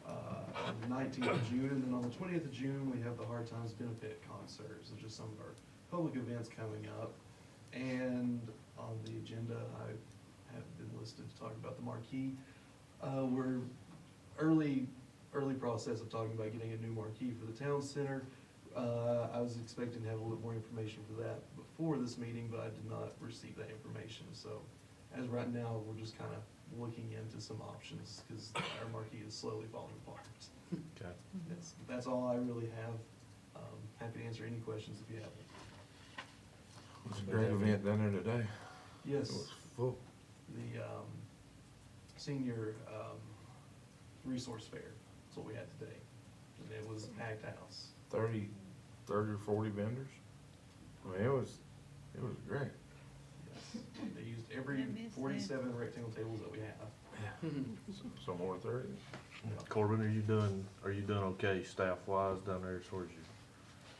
on the 19th of June. And then on the 20th of June, we have the Hard Times Benefit Concert. So just some of our public events coming up. And on the agenda, I have been listed to talk about the marquee. We're early process of talking about getting a new marquee for the town center. I was expecting to have a little more information for that before this meeting, but I did not receive that information. So as right now, we're just kind of looking into some options because our marquee is slowly falling apart. Okay. That's all I really have. Happy to answer any questions if you have any. It was a great event down there today. Yes. It was full. The senior resource fair, that's what we had today. And it was a packed house. 30 or 40 vendors. I mean, it was great. Yes. They used every I missed that. 47 rectangle tables that we have. Some more 30. Corbin, are you doing okay staff wise down there as far as you?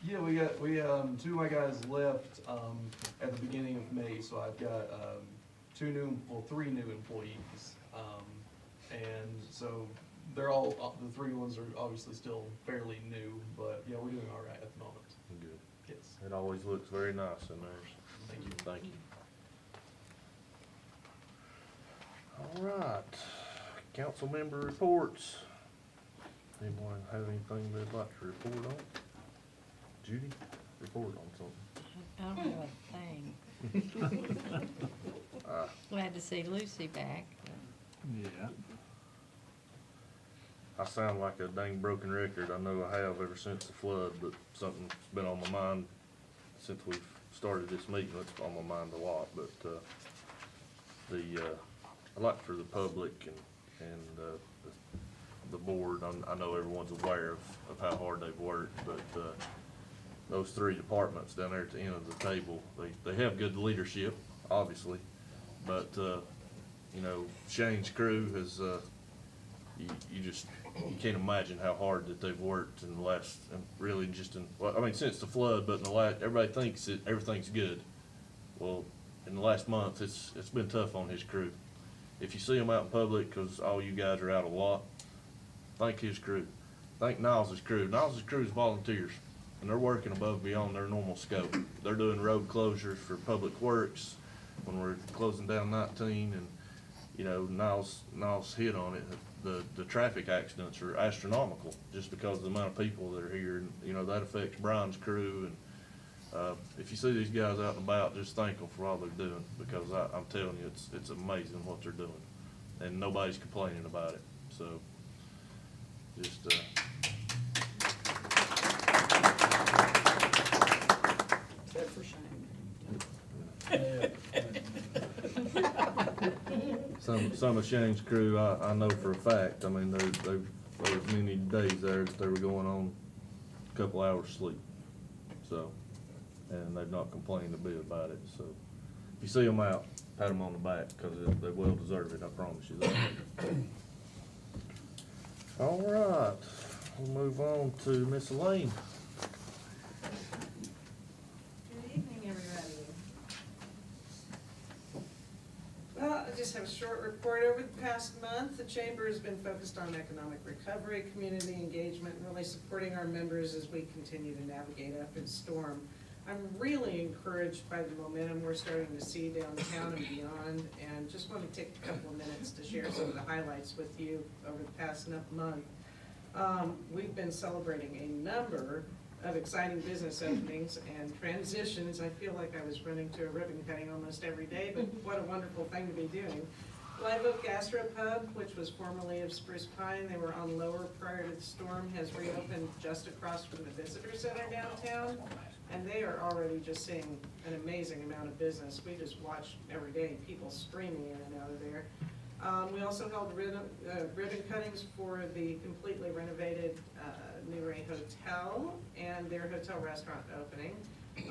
Yeah, we two of my guys left at the beginning of May, so I've got three new employees. And so they're all, the three ones are obviously still fairly new, but yeah, we're doing all right at the moment. Good. Yes. It always looks very nice in there. Thank you. Thank you. All right, council member reports. Anyone have anything they'd like to report on? Judy, report on something. I don't have a thing. Glad to see Lucy back. Yeah. I sound like a dang broken record. I know I have ever since the flood, but something's been on my mind since we've started this meeting. It's on my mind a lot, but I'd like for the public and the board, I know everyone's aware of how hard they've worked, but those three departments down there at the end of the table, they have good leadership, obviously, but you know, Shane's crew has you can't imagine how hard that they've worked in the last, and really just since the flood, but in the last, everybody thinks that everything's good. Well, in the last month, it's been tough on his crew. If you see them out in public, cause all you guys are out a lot, thank his crew. Thank Niles' crew. Niles' crew is volunteers, and they're working above and beyond their normal scope. They're doing road closures for public works when we're closing down 19, and, you know, Niles hit on it. The traffic accidents are astronomical just because of the amount of people that are here, and, you know, that affects Brian's crew. And if you see these guys out and about, just thank them for all they're doing, because I'm telling you, it's amazing what they're doing, and nobody's complaining about it. So, just Except for Shane. Some of Shane's crew, I know for a fact, I mean, there was many days there that they were going on a couple hours sleep. So, and they've not complained a bit about it. So, if you see them out, pat them on the back, because they well deserve it, I promise you that. All right, we'll move on to Miss Elaine. Good evening, everybody. Well, I just have a short report. Over the past month, the Chamber has been focused on economic recovery, community engagement, and really supporting our members as we continue to navigate up and storm. I'm really encouraged by the momentum we're starting to see downtown and beyond, and just want to take a couple of minutes to share some of the highlights with you over the past month. We've been celebrating a number of exciting business openings and transitions. I feel like I was running to a ribbon cutting almost every day, but what a wonderful thing to be doing. Live Oak Gastropub, which was formerly of Spruce Pine, they were on lower prior to the storm, has reopened just across from the Visitor Center downtown, and they are already just seeing an amazing amount of business. We just watch every day people streaming in and out of there. We also held ribbon cuttings for the completely renovated New Ray Hotel and their hotel restaurant opening,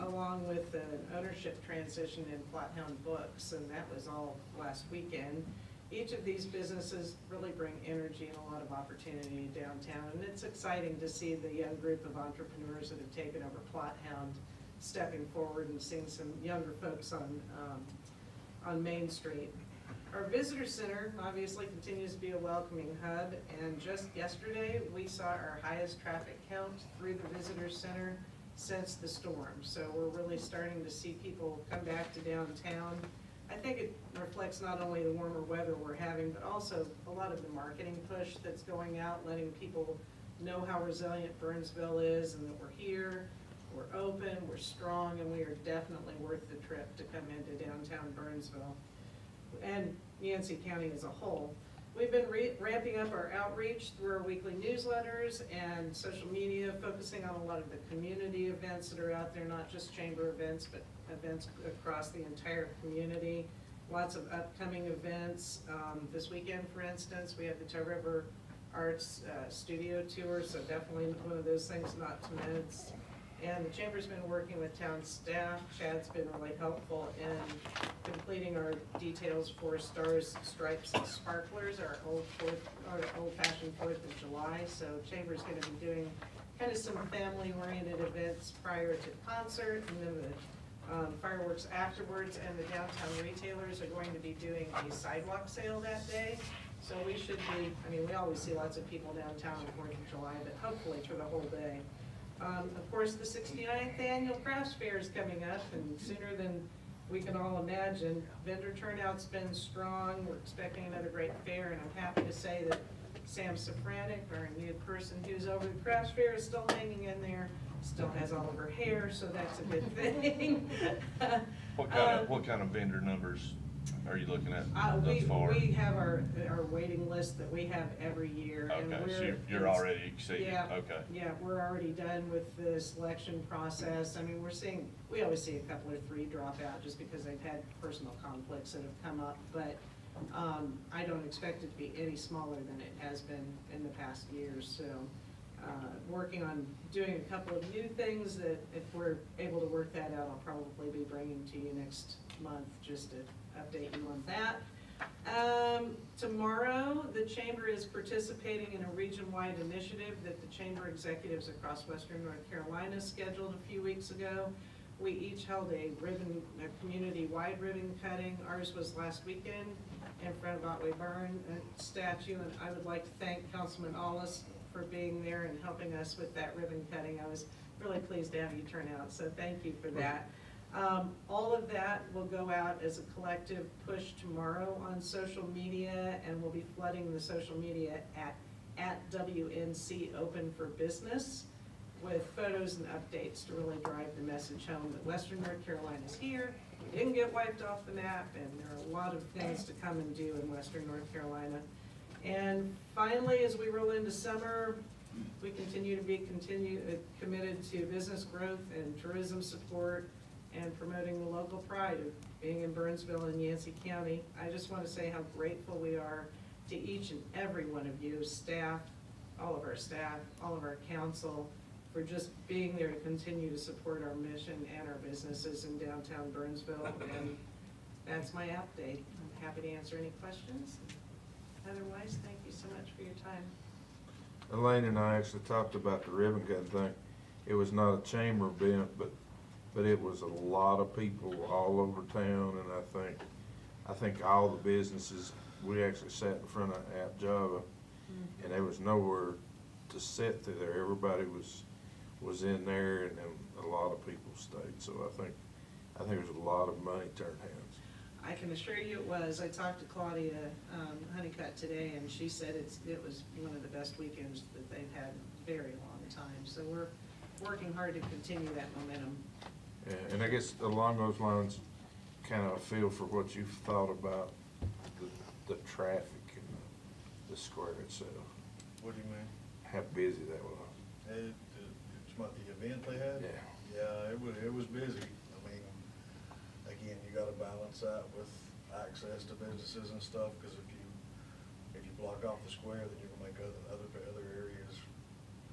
along with an ownership transition in Flathound Books, and that was all last weekend. Each of these businesses really bring energy and a lot of opportunity downtown, and it's exciting to see the young group of entrepreneurs that have taken over Flathound stepping forward and seeing some younger folks on Main Street. Our visitor center obviously continues to be a welcoming hub, and just yesterday we saw our highest traffic count through the visitor center since the storm. So we're really starting to see people come back to downtown. I think it reflects not only the warmer weather we're having, but also a lot of the marketing push that's going out, letting people know how resilient Burnsville is and that we're here, we're open, we're strong, and we are definitely worth the trip to come into downtown Burnsville and Yancey County as a whole. We've been ramping up our outreach through our weekly newsletters and social media, focusing on a lot of the community events that are out there, not just chamber events, but events across the entire community. Lots of upcoming events. This weekend, for instance, we have the Toe River Arts Studio Tour, so definitely one of those things not to miss. And the Chamber's been working with town staff. Chad's been really helpful in completing our details for Stars, Stripes, and Sparklers, our old-fashioned 4th of July. So Chamber's gonna be doing kind of some family-oriented events prior to the concert, and then the fireworks afterwards, and the downtown retailers are going to be doing a sidewalk sale that day. So we should be, I mean, we always see lots of people downtown on 4th of July, but hopefully for the whole day. Of course, the 69th Annual Crafts Fair is coming up, and sooner than we can all imagine. Vendor turnout's been strong. We're expecting another great fair, and I'm happy to say that Sam Safranek, our new person who's over the Crafts Fair, is still hanging in there, still has all of her hair, so that's a good thing. What kind of vendor numbers are you looking at thus far? We have our waiting list that we have every year. And Okay, so you're already exceeding, yeah, okay. Yeah, we're already done with the selection process. I mean, we always see a couple or 3 drop out just because they've had personal conflicts that have come up, but I don't expect it to be any smaller than it has been in the past years, so. Working on doing a couple of new things that if we're able to work that out, I'll probably be bringing to you next month just to update you on that. Tomorrow, the Chamber is participating in a region-wide initiative that the Chamber executives across Western North Carolina scheduled a few weeks ago. We each held a community-wide ribbon cutting. Ours was last weekend in front of Otway Byrne statue, and I would like to thank Councilman Allis for being there and helping us with that ribbon cutting. I was really pleased to have you turn out, so thank you for that. All of that will go out as a collective push tomorrow on social media, and we'll be flooding the social media at WNC Open for Business with photos and updates to really drive the message home that Western North Carolina is here. We didn't get wiped off the map, and there are a lot of things to come and do in Western North Carolina. And finally, as we roll into summer, we continue to be committed to business growth and tourism support and promoting the local pride of being in Burnsville and Yancey County. I just want to say how grateful we are to each and every one of you, staff, all of our council, for just being there to continue to support our mission and our businesses in downtown Burnsville. And that's my update. I'm happy to answer any questions. Otherwise, thank you so much for your time. Elaine and I actually talked about the ribbon cutting thing. It was not a chamber event, but it was a lot of people all over town, and I think I think all the businesses, we actually sat in front of App Java, and there was nowhere to sit through there. Everybody was in there, and then a lot of people stayed. So I think there's a lot of money turned hands. I can assure you it was. I talked to Claudia Honeycutt today, and she said it was one of the best weekends that they've had in a very long time. So we're working hard to continue that momentum. Yeah, and I guess along those lines, kind of a feel for what you've thought about the traffic and the square itself. What do you mean? How busy that was. It's what, the event they had? Yeah. Yeah, it was busy. I mean, again, you gotta balance that with access to businesses and stuff, because if you block off the square, then you're gonna make other areas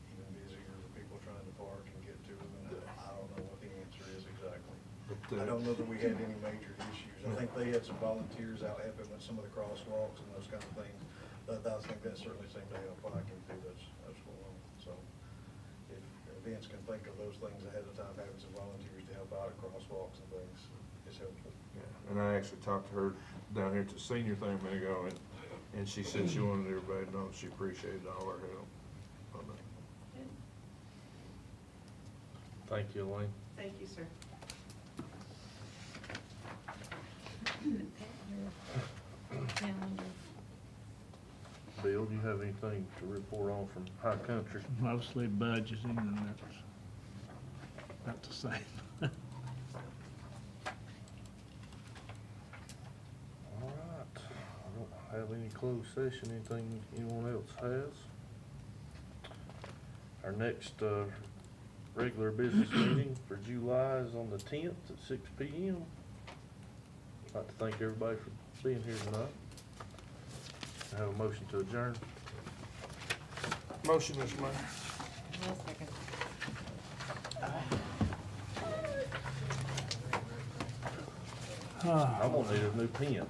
even busier for people trying to park and get to them, and I don't know what the answer is exactly. I don't know that we had any major issues. I think they had some volunteers out helping with some of the crosswalks and those kind of things. But I think that certainly seemed to help biking too, that's going on. So if events can think of those things ahead of time, having some volunteers to help out at crosswalks and things is helpful. Yeah, and I actually talked to her down here at the senior thing a minute ago, and she said she wanted everybody to know she appreciated all our help on that. Thank you, Elaine. Thank you, sir. Calendar. Bill, do you have anything to report on from High Country? Mostly budgeting, and that's about the same. All right, I don't have any closed session, anything anyone else has. Our next, regular business meeting for July is on the 10th at 6 p.m. I'd like to thank everybody for being here tonight. I have a motion to adjourn. Motion, Mr. Mayor. I'll second. I'm gonna need a new pen.